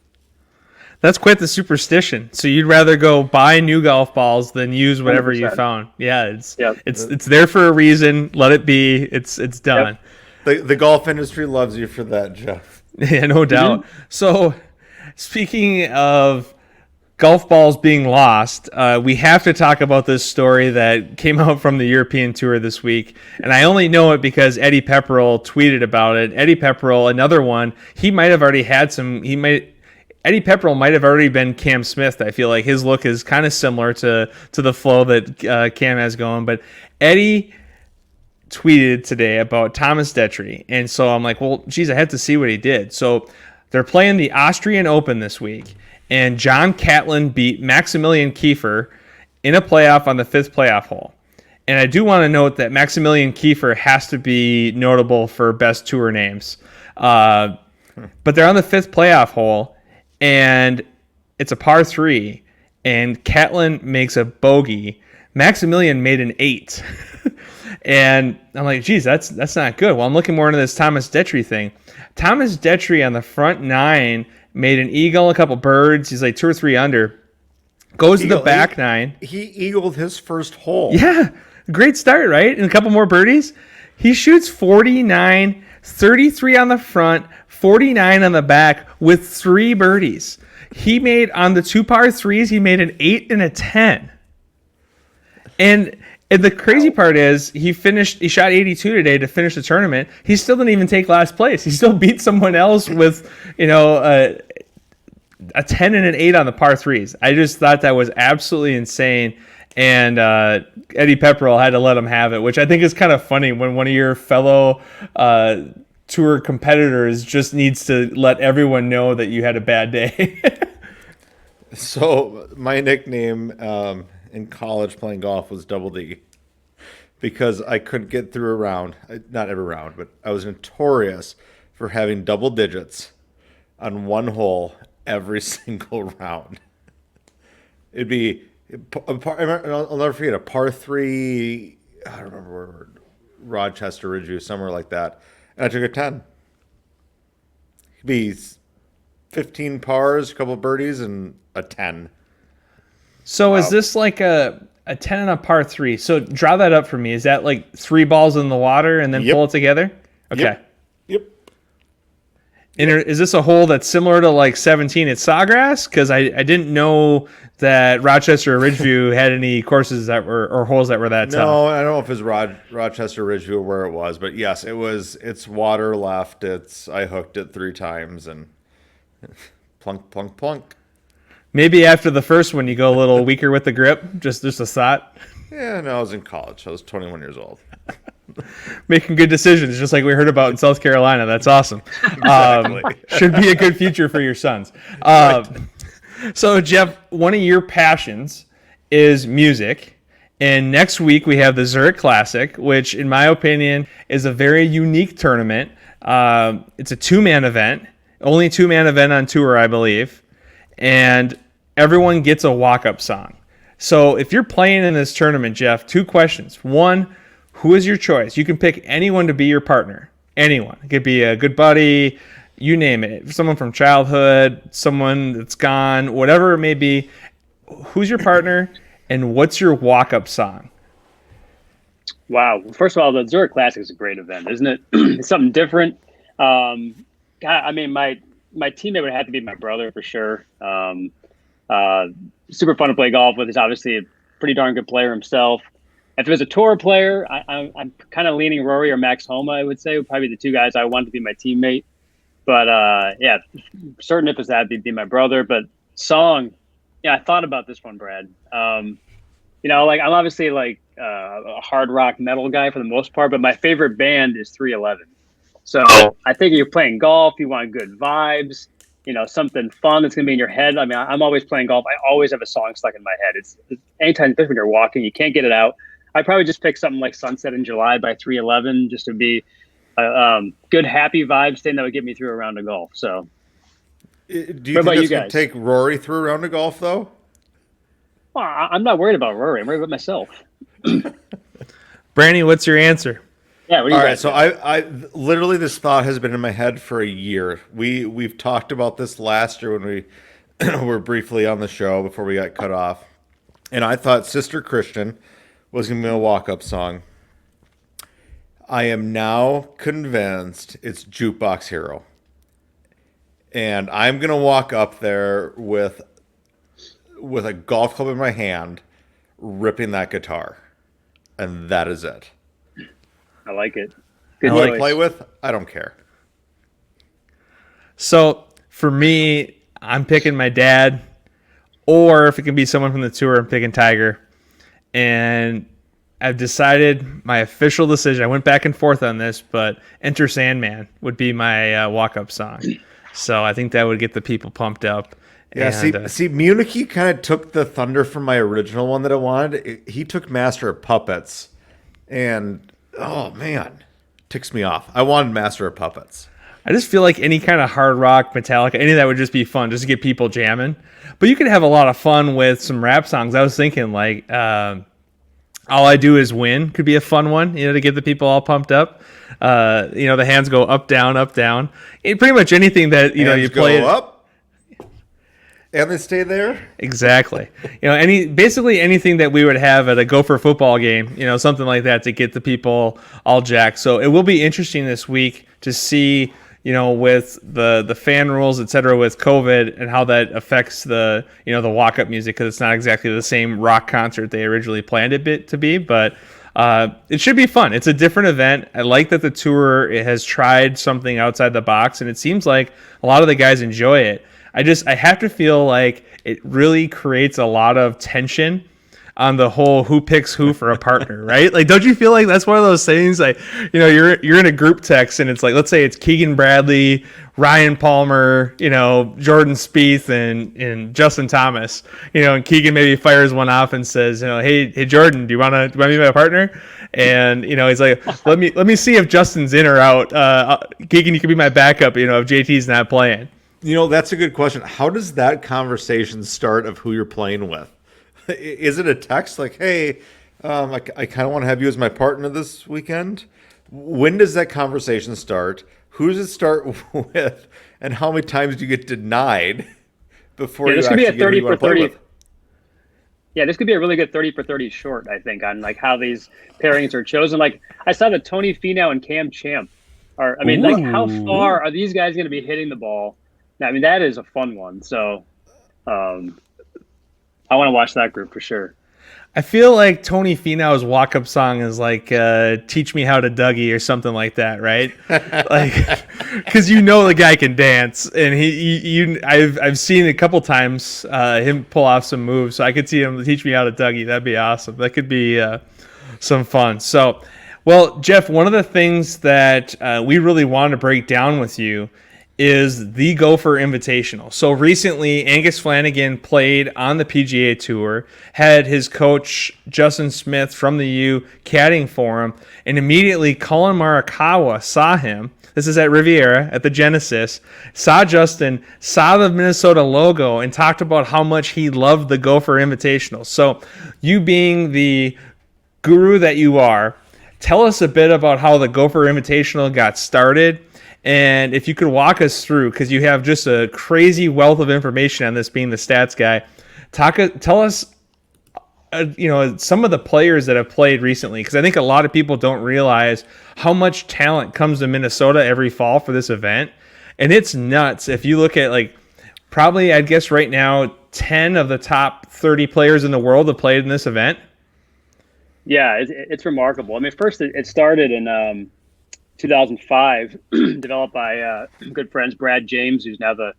S4: That's
S2: quite the superstition. So you'd rather go buy new golf balls than use whatever 100%. You found. Yeah, it's there for a reason. Let it be. It's done.
S3: Yep. The golf industry loves you for that, Jeff.
S2: Yeah, no doubt. Mm-hmm. So speaking of golf balls being lost, we have to talk about this story that came out from the European Tour this week. And I only know it because Eddie Pepperell tweeted about it. Eddie Pepperell, another one, he might have already had some, Eddie Pepperell might have already been Cam Smith. I feel like his look is kind of similar to the flow that Cam has going. But Eddie tweeted today about Thomas Detry. And so I'm like, well, geez, I have to see what he did. So they're playing the Austrian Open this week, and John Catlin beat Maximilian Kiefer in a playoff on the 5th playoff hole. And I do want to note that Maximilian Kiefer has to be notable for best tour names. But they're on the 5th playoff hole, and it's a par 3, and Catlin makes a bogey. Maximilian made an 8. And I'm like, geez, that's not good. Well, I'm looking more into this Thomas Detry thing. Thomas Detry on the front 9 made an eagle, a couple birds. He's like 2 or 3 under. Goes to the back 9.
S3: He eagled his first hole.
S2: Yeah, great start, right? And a couple more birdies. He shoots 49, 33 on the front, 49 on the back with 3 birdies. He made, on the 2 par 3s, he made an 8 and a 10. And the crazy part is he shot 82 today to finish the tournament. He still didn't even take last place. He still beat someone else with, a 10 and an 8 on the par 3s. I just thought that was absolutely insane. And Eddie Pepperell had to let him have it, which I think is kind of funny when one of your fellow tour competitors just needs to let everyone know that you had a bad day.
S3: So my nickname in college playing golf was Double D, because I couldn't get through a round. Not every round, but I was notorious for having double digits on one hole every single round. It'd be, I'll never forget, a par 3, I don't remember where, Rochester, Ridgeview, somewhere like that, and I took a 10. It'd be 15 pars, a couple of birdies, and a 10.
S2: So is this like a 10 and a par 3? So draw that up for me. Is that like 3 balls in the water and then pull it together? Okay.
S3: Yep.
S2: And is this a hole that's similar to like 17 at Sawgrass? Because I didn't know that Rochester or Ridgeview had any courses that were, or holes that were that tough.
S3: No, I don't know if it's Rochester, Ridgeview, or where it was, but yes, it's water left. I hooked it 3 times and plunk, plunk, plunk.
S2: Maybe after the first one, you go a little weaker with the grip. Just a thought.
S3: Yeah, no, I was in college. I was 21 years old.
S2: Making good decisions, just like we heard about in South Carolina. That's awesome.
S3: Exactly.
S2: Should be a good future for your sons. So, Jeff, one of your passions is music. And next week we have the Zurich Classic, which, in my opinion, is a very unique tournament. It's a 2-man event, only a 2-man event on tour, I believe. And everyone gets a walk-up song. So if you're playing in this tournament, Jeff, 2 questions. 1, who is your choice? You can pick anyone to be your partner. Anyone. It could be a good buddy, you name it. Someone from childhood, someone that's gone, whatever it may be. Who's your partner, and what's your walk-up song?
S4: Wow. First of all, the Zurich Classic is a great event, isn't it? It's something different. My teammate would have to be my brother for sure. Super fun to play golf with. He's obviously a pretty darn good player himself. If it was a tour player, I'm kind of leaning Rory or Max Homa, I would say, would probably be the 2 guys I want to be my teammate. But yeah, certain if it's that, be my brother. But song, yeah, I thought about this one, Brad. I'm obviously like a hard rock metal guy for the most part, but my favorite band is 311. So I think you're playing golf, you want good vibes, something fun that's going to be in your head. I mean, I'm always playing golf. I always have a song stuck in my head. It's anytime, especially when you're walking, you can't get it out. I'd probably just pick something like Sunset in July by 311 just to be a good, happy vibes thing that would get me through a round of golf. So
S3: do you think it's going to take Rory through a round of golf, though?
S4: Well, I'm not worried about Rory. I'm worried about myself.
S2: Brandy, what's your answer?
S4: Yeah, what do you guys
S3: so I literally, this thought has been in my head for a year. We've talked about this last year when we were briefly on the show before we got cut off. And I thought Sister Christian was going to be a walk-up song. I am now convinced it's Jukebox Hero. And I'm going to walk up there with a golf club in my hand, ripping that guitar. And that is it.
S4: I like it. Good
S3: Who
S4: choice.
S3: I play with, I don't care.
S2: So for me, I'm picking my dad, or if it can be someone from the tour, I'm picking Tiger. And I've decided my official decision. I went back and forth on this, but Enter Sandman would be my walk-up song. So I think that would get the people pumped up.
S3: Yeah, see, Munich kind of took the thunder from my original one that I wanted. He took Master of Puppets, and oh man, ticks me off. I wanted Master of Puppets.
S2: I just feel like any kind of hard rock, Metallica, any of that would just be fun, just to get people jamming. But you could have a lot of fun with some rap songs. I was thinking like All I Do Is Win could be a fun one, to get the people all pumped up. The hands go up, down, up, down. Pretty much anything that,
S3: hands
S2: you play.
S3: Go up. And they stay there?
S2: Exactly. Basically anything that we would have at a Gopher football game, something like that to get the people all jacked. So it will be interesting this week to see, with the fan rules, et cetera, with COVID and how that affects the walk-up music, because it's not exactly the same rock concert they originally planned it to be, but it should be fun. It's a different event. I like that the tour has tried something outside the box, and it seems like a lot of the guys enjoy it. I have to feel like it really creates a lot of tension on the whole who picks who for a partner, right? Like, don't you feel like that's one of those things? Like, you're in a group text and it's like, let's say it's Keegan Bradley, Ryan Palmer, Jordan Spieth and Justin Thomas, and Keegan maybe fires one off and says, hey Jordan, do you want to be my partner? And he's like, let me see if Justin's in or out. Keegan, you can be my backup, if JT's not playing.
S3: That's a good question. How does that conversation start of who you're playing with? Is it a text like, hey, I kind of want to have you as my partner this weekend? When does that conversation start? Who does it start with? And how many times do you get denied before you actually get who you want to play with?
S4: Yeah, this could be a really good 30 for 30 short, I think, on like how these pairings are chosen. Like I saw that Tony Finau and Cam Champ are, like how far are these guys going to be hitting the ball? That is a fun one. So I want to watch that group for sure.
S2: I feel like Tony Finau's walk-up song is like "Teach Me How to Dougie" or something like that, right? Like, because the guy can dance, and I've seen a couple times him pull off some moves, so I could see him teach me how to Dougie. That'd be awesome. That could be some fun. So, well, Jeff, one of the things that we really wanted to break down with you is the Gopher Invitational. So recently, Angus Flanagan played on the PGA Tour, had his coach, Justin Smith from the U, caddying for him, and immediately Colin Morikawa saw him. This is at Riviera, at the Genesis, saw Justin, saw the Minnesota logo, and talked about how much he loved the Gopher Invitational. So you being the guru that you are, tell us a bit about how the Gopher Invitational got started. And if you could walk us through, because you have just a crazy wealth of information on this, being the stats guy, tell us, some of the players that have played recently, because I think a lot of people don't realize how much talent comes to Minnesota every fall for this event. And it's nuts. If you look at probably, I'd guess right now, 10 of the top 30 players in the world have played in this event.
S4: Yeah, it's remarkable. First it started in 2005, developed by good friends Brad James, who's now the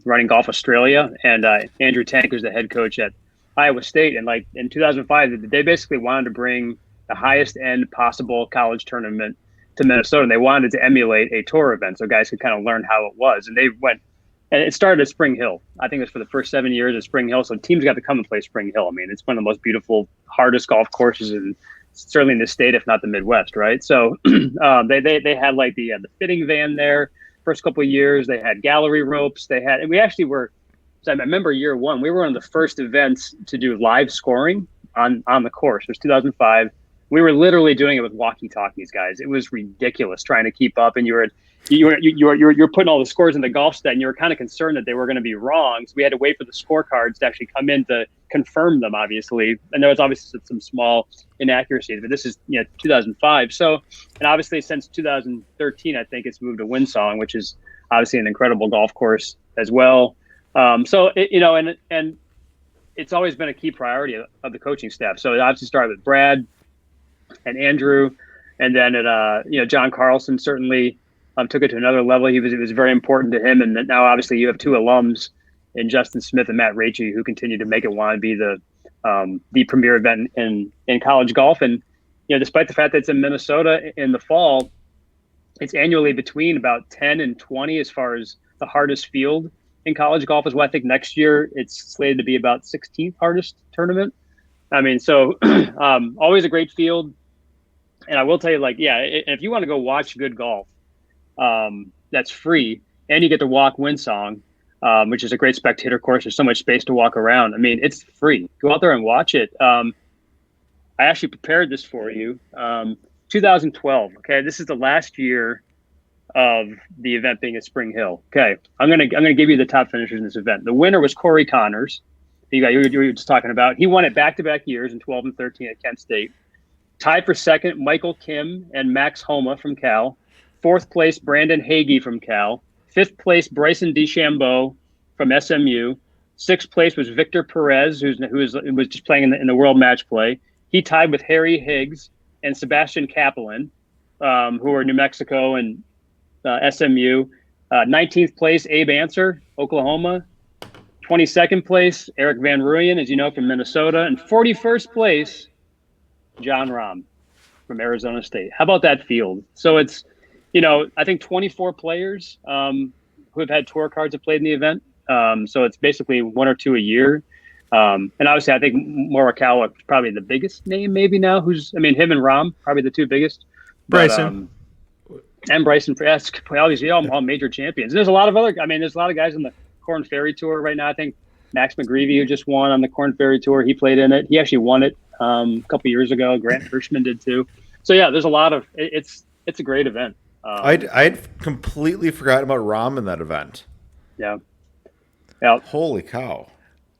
S4: running Golf Australia, and Andrew Tank, who's the head coach at Iowa State. And in 2005, they basically wanted to bring the highest end possible college tournament to Minnesota, and they wanted to emulate a tour event so guys could kind of learn how it was. And they went, and it started at Spring Hill. I think it was for the first 7 years at Spring Hill. So teams got to come and play Spring Hill. It's one of the most beautiful, hardest golf courses in certainly in the state, if not the Midwest, right? So they had the fitting van there first couple of years. They had gallery ropes. And we actually were, so I remember year one, we were one of the first events to do live scoring on the course. It was 2005. We were literally doing it with walkie-talkies, guys. It was ridiculous trying to keep up, and you're putting all the scores in the golf stat, and you were kind of concerned that they were going to be wrong. So we had to wait for the scorecards to actually come in to confirm them, obviously. And there was obviously some small inaccuracies, but this is 2005. So, and obviously since 2013, I think it's moved to Windsong, which is obviously an incredible golf course as well. And it's always been a key priority of the coaching staff. So it obviously started with Brad and Andrew, and then John Carlson certainly took it to another level. It was very important to him, and now obviously you have two alums in Justin Smith and Matt Racci who continue to make it want to be the the premier event in college golf. And, despite the fact that it's in Minnesota in the fall, it's annually between about 10 and 20 as far as the hardest field in college golf as well. I think next year it's slated to be about 16th hardest tournament. I mean, so always a great field. And I will tell you, if you want to go watch good golf, that's free, and you get to walk Windsong, which is a great spectator course. There's so much space to walk around. I mean, it's free. Go out there and watch it. I actually prepared this for you. 2012. Okay, this is the last year of the event being at Spring Hill. Okay, I'm gonna give you the top finishers in this event. The winner was Corey Connors. You were just talking about. He won it back-to-back years in 12 and 13 at Kent State. Tied for second, Michael Kim and Max Homa from Cal. Fourth place, Brandon Hagee from Cal. Fifth place, Bryson DeChambeau from SMU. Sixth place was Victor Perez, who was just playing in the World Match Play. He tied with Harry Higgs and Sebastian Kaplan, who are New Mexico and SMU. 19th place, Abe Anser, Oklahoma. 22nd place, Eric Van Rooyen, as you know, from Minnesota. And 41st place, John Rahm from Arizona State. How about that field? So it's, I think 24 players who have had tour cards have played in the event. So it's basically one or two a year. And obviously, I think Morikawa is probably the biggest name maybe now. Him and Rahm, probably the two biggest.
S2: Bryson.
S4: And Bryson. Yes, obviously, all major champions. And there's a lot of there's a lot of guys in the Korn Ferry Tour right now. I think Max McGreevy, who just won on the Korn Ferry Tour, he played in it. He actually won it a couple years ago. Grant Hirschman did too. So yeah, there's a lot of it's a great event.
S3: I'd completely forgotten about Rahm in that event.
S4: Yeah.
S3: Holy cow.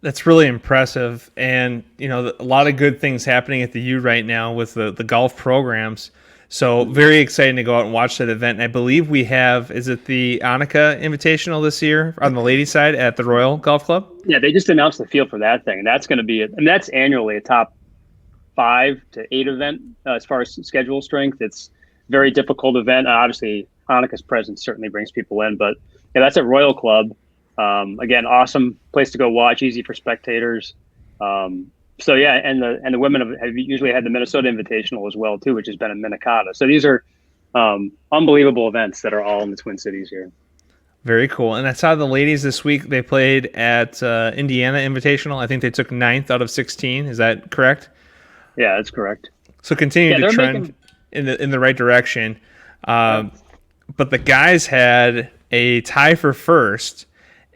S2: That's really impressive. And, a lot of good things happening at the U right now with the golf programs. So very exciting to go out and watch that event. And I believe we have, is it the Annika Invitational this year on the ladies' side at the Royal Golf Club?
S4: Yeah, they just announced the field for that thing. And that's going to be, that's annually a top 5 to 8 event as far as schedule strength. It's a very difficult event. Obviously, Annika's presence certainly brings people in. But yeah, that's at Royal Club. Again, awesome place to go watch, easy for spectators. So yeah, and the women have usually had the Minnesota Invitational as well too, which has been in Minnetonka. So these are unbelievable events that are all in the Twin Cities here.
S2: Very cool. And I saw the ladies this week. They played at Indiana Invitational. I think they took 9th out of 16. Is that correct?
S4: Yeah, that's correct.
S2: So continue to trend in the right direction. But the guys had a tie for first.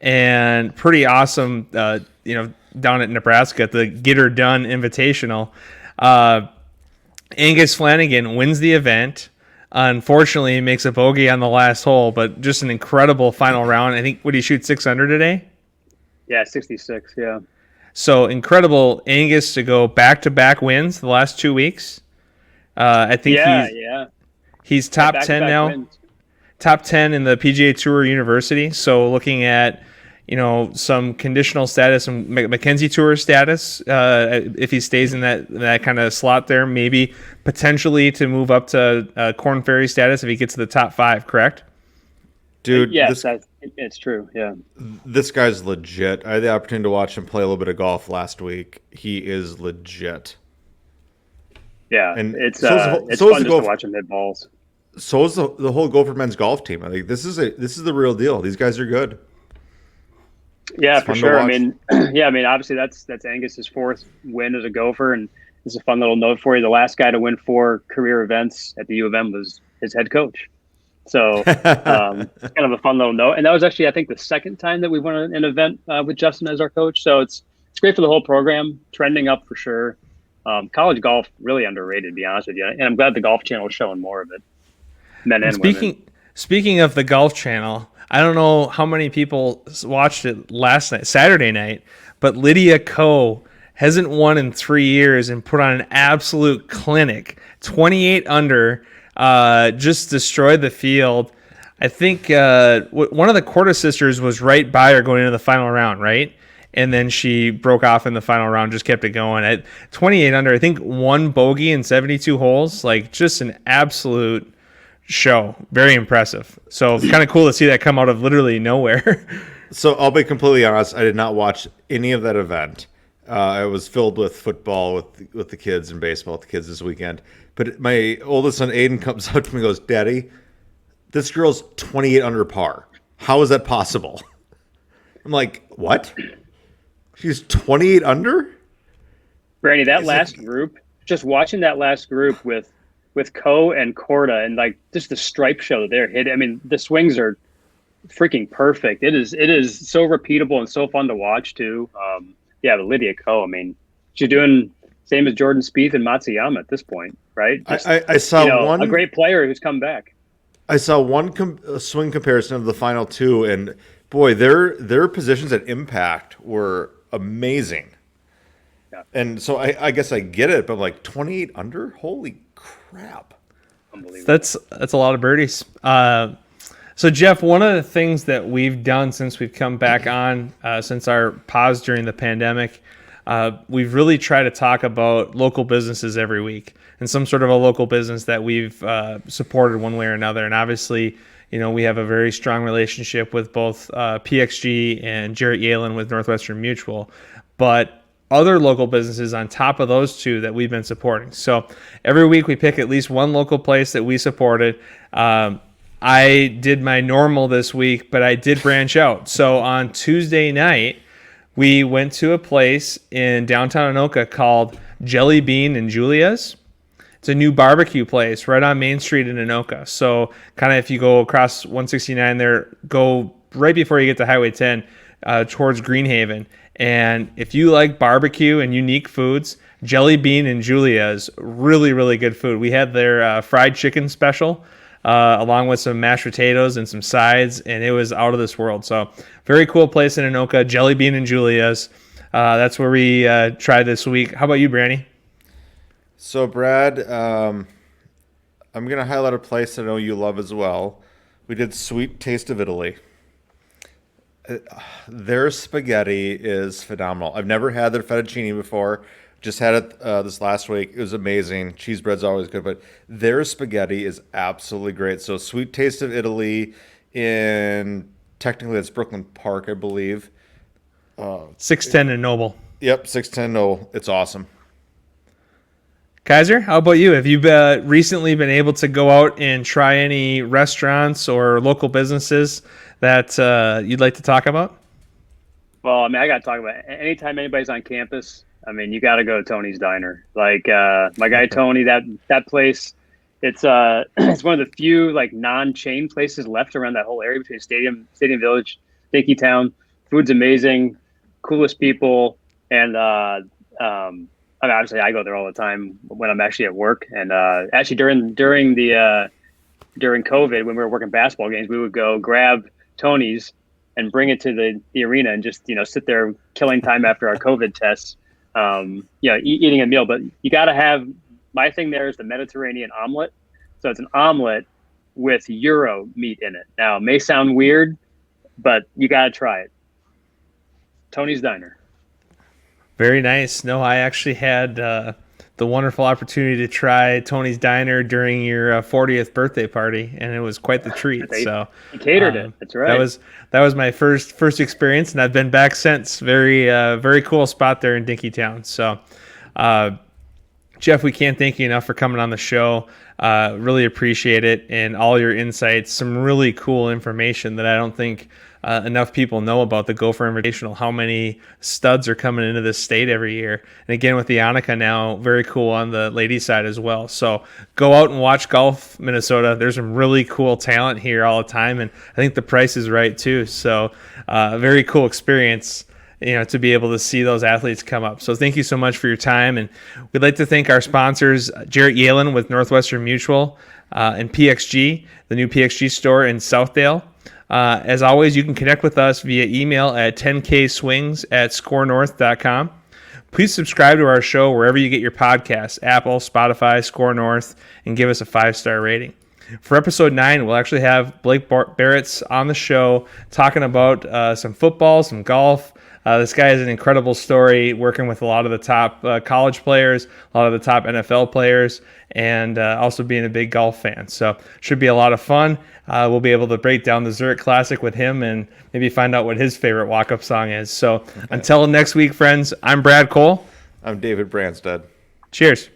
S2: And pretty awesome, down at Nebraska at the Get Her Done Invitational. Angus Flanagan wins the event. Unfortunately, he makes a bogey on the last hole, but just an incredible final round. I think, would he shoot 600 today?
S4: Yeah, 66, yeah.
S2: So incredible Angus to go back-to-back wins the last 2 weeks. I think he's top 10 now. Wins. Top 10 in the PGA Tour University. So looking at, some conditional status and Mackenzie Tour status, if he stays in that kind of slot there, maybe potentially to move up to Korn Ferry status if he gets to the top 5, correct?
S3: Dude,
S4: yes, it's true, yeah.
S3: This guy's legit. I had the opportunity to watch him play a little bit of golf last week. He is legit.
S4: Yeah, and it's fun just to watch him hit balls.
S3: So is the whole Gopher men's golf team. I think this is the real deal. These guys are good.
S4: Yeah, for sure. Obviously that's Angus's 4th win as a Gopher, and it's a fun little note for you. The last guy to win 4 career events at the U of M was his head coach. So kind of a fun little note. And that was actually, I think, the second time that we won an event with Justin as our coach. So it's great for the whole program, trending up for sure. College golf, really underrated, to be honest with you. And I'm glad the Golf Channel is showing more of it. Men and women.
S2: Speaking of the Golf Channel, I don't know how many people watched it last night, Saturday night, but Lydia Ko hasn't won in 3 years and put on an absolute clinic. 28 under, just destroyed the field. I think one of the Corda sisters was right by her going into the final round, right? And then she broke off in the final round, just kept it going. At 28 under, I think 1 bogey in 72 holes, like just an absolute show. Very impressive. So kind of cool to see that come out of literally nowhere.
S3: So I'll be completely honest. I did not watch any of that event. It was filled with football with the kids and baseball with the kids this weekend. But my oldest son, Aiden, comes up to me and goes, Daddy, this girl's 28 under par. How is that possible? I'm like, what? She's 28 under?
S4: Brandy, that last group, just watching that last group with Ko and Korda and like just the stripe show that they're hitting. I mean, the swings are freaking perfect. It is so repeatable and so fun to watch too. But Lydia Ko, I mean, she's doing same as Jordan Spieth and Matsuyama at this point, right? Just,
S3: I saw
S4: a great player who's come back.
S3: I saw one swing comparison of the final two, and boy, their positions at impact were amazing.
S4: Yeah.
S3: And so I guess I get it, but like 28 under, holy crap!
S4: Unbelievable.
S2: That's a lot of birdies. So Jeff, one of the things that we've done since we've come back on, since our pause during the pandemic, we've really tried to talk about local businesses every week and some sort of a local business that we've supported one way or another. And obviously, we have a very strong relationship with both PXG and Jarrett Yalen with Northwestern Mutual, but other local businesses on top of those two that we've been supporting. So every week we pick at least one local place that we supported. I did my normal this week, but I did branch out. So on Tuesday night, we went to a place in downtown Anoka called Jelly Bean and Julia's. It's a new barbecue place right on Main Street in Anoka. So kind of if you go across 169 there, go right before you get to Highway 10 towards Greenhaven. And if you like barbecue and unique foods, Jelly Bean and Julia's, really, really good food. We had their fried chicken special along with some mashed potatoes and some sides, and it was out of this world. So very cool place in Anoka, Jelly Bean and Julia's. That's where we tried this week. How about you, Brandy?
S3: So, Brad, I'm going to highlight a place I know you love as well. We did Sweet Taste of Italy. Their spaghetti is phenomenal. I've never had their fettuccine before. Just had it this last week. It was amazing. Cheese bread's always good, but their spaghetti is absolutely great. So Sweet Taste of Italy technically that's Brooklyn Park, I believe.
S2: 610 and Noble.
S3: Yep, 610 Noble. It's awesome.
S2: Kaiser, how about you? Have you recently been able to go out and try any restaurants or local businesses that you'd like to talk about?
S4: Well, I mean, I got to talk about it. Anytime anybody's on campus, I mean, you got to go to Tony's Diner. Like my guy Tony, that place, it's one of the few like non-chain places left around that whole area between Stadium Village, Dinky Town. Food's amazing, coolest people, and I mean, obviously I go there all the time when I'm actually at work. And actually during COVID, when we were working basketball games, we would go grab Tony's and bring it to the arena and just sit there killing time after our COVID tests. Eating a meal, but you got to have, my thing there is the Mediterranean omelet. So it's an omelet with Euro meat in it. Now it may sound weird, but you got to try it. Tony's Diner.
S2: Very nice. No, I actually had the wonderful opportunity to try Tony's Diner during your 40th birthday party, and it was quite the treat. So
S4: you catered it. That's right.
S2: That was my first experience, and I've been back since. Very cool spot there in Dinkytown. So, Jeff, we can't thank you enough for coming on the show. Really appreciate it, and all your insights. Some really cool information that I don't think enough people know about the Gopher Invitational, how many studs are coming into this state every year. And again, with the Annika now, very cool on the ladies side as well. So go out and watch golf, Minnesota. There's some really cool talent here all the time. And I think the price is right too. So very cool experience, to be able to see those athletes come up. So thank you so much for your time. And we'd like to thank our sponsors, Jarrett Yalen with Northwestern Mutual and PXG, the new PXG store in Southdale. As always, you can connect with us via email at 10kswings@scorenorth.com. Please subscribe to our show wherever you get your podcasts, Apple, Spotify, Score North, and give us a 5-star rating. For episode 9, we'll actually have Blake Barrett's on the show talking about some football, some golf, This guy has an incredible story, working with a lot of the top college players, a lot of the top NFL players, and also being a big golf fan. So should be a lot of fun. We'll be able to break down the Zurich Classic with him and maybe find out what his favorite walk-up song is. So until next week, friends, I'm Brad Cole.
S3: I'm David Branstad.
S2: Cheers.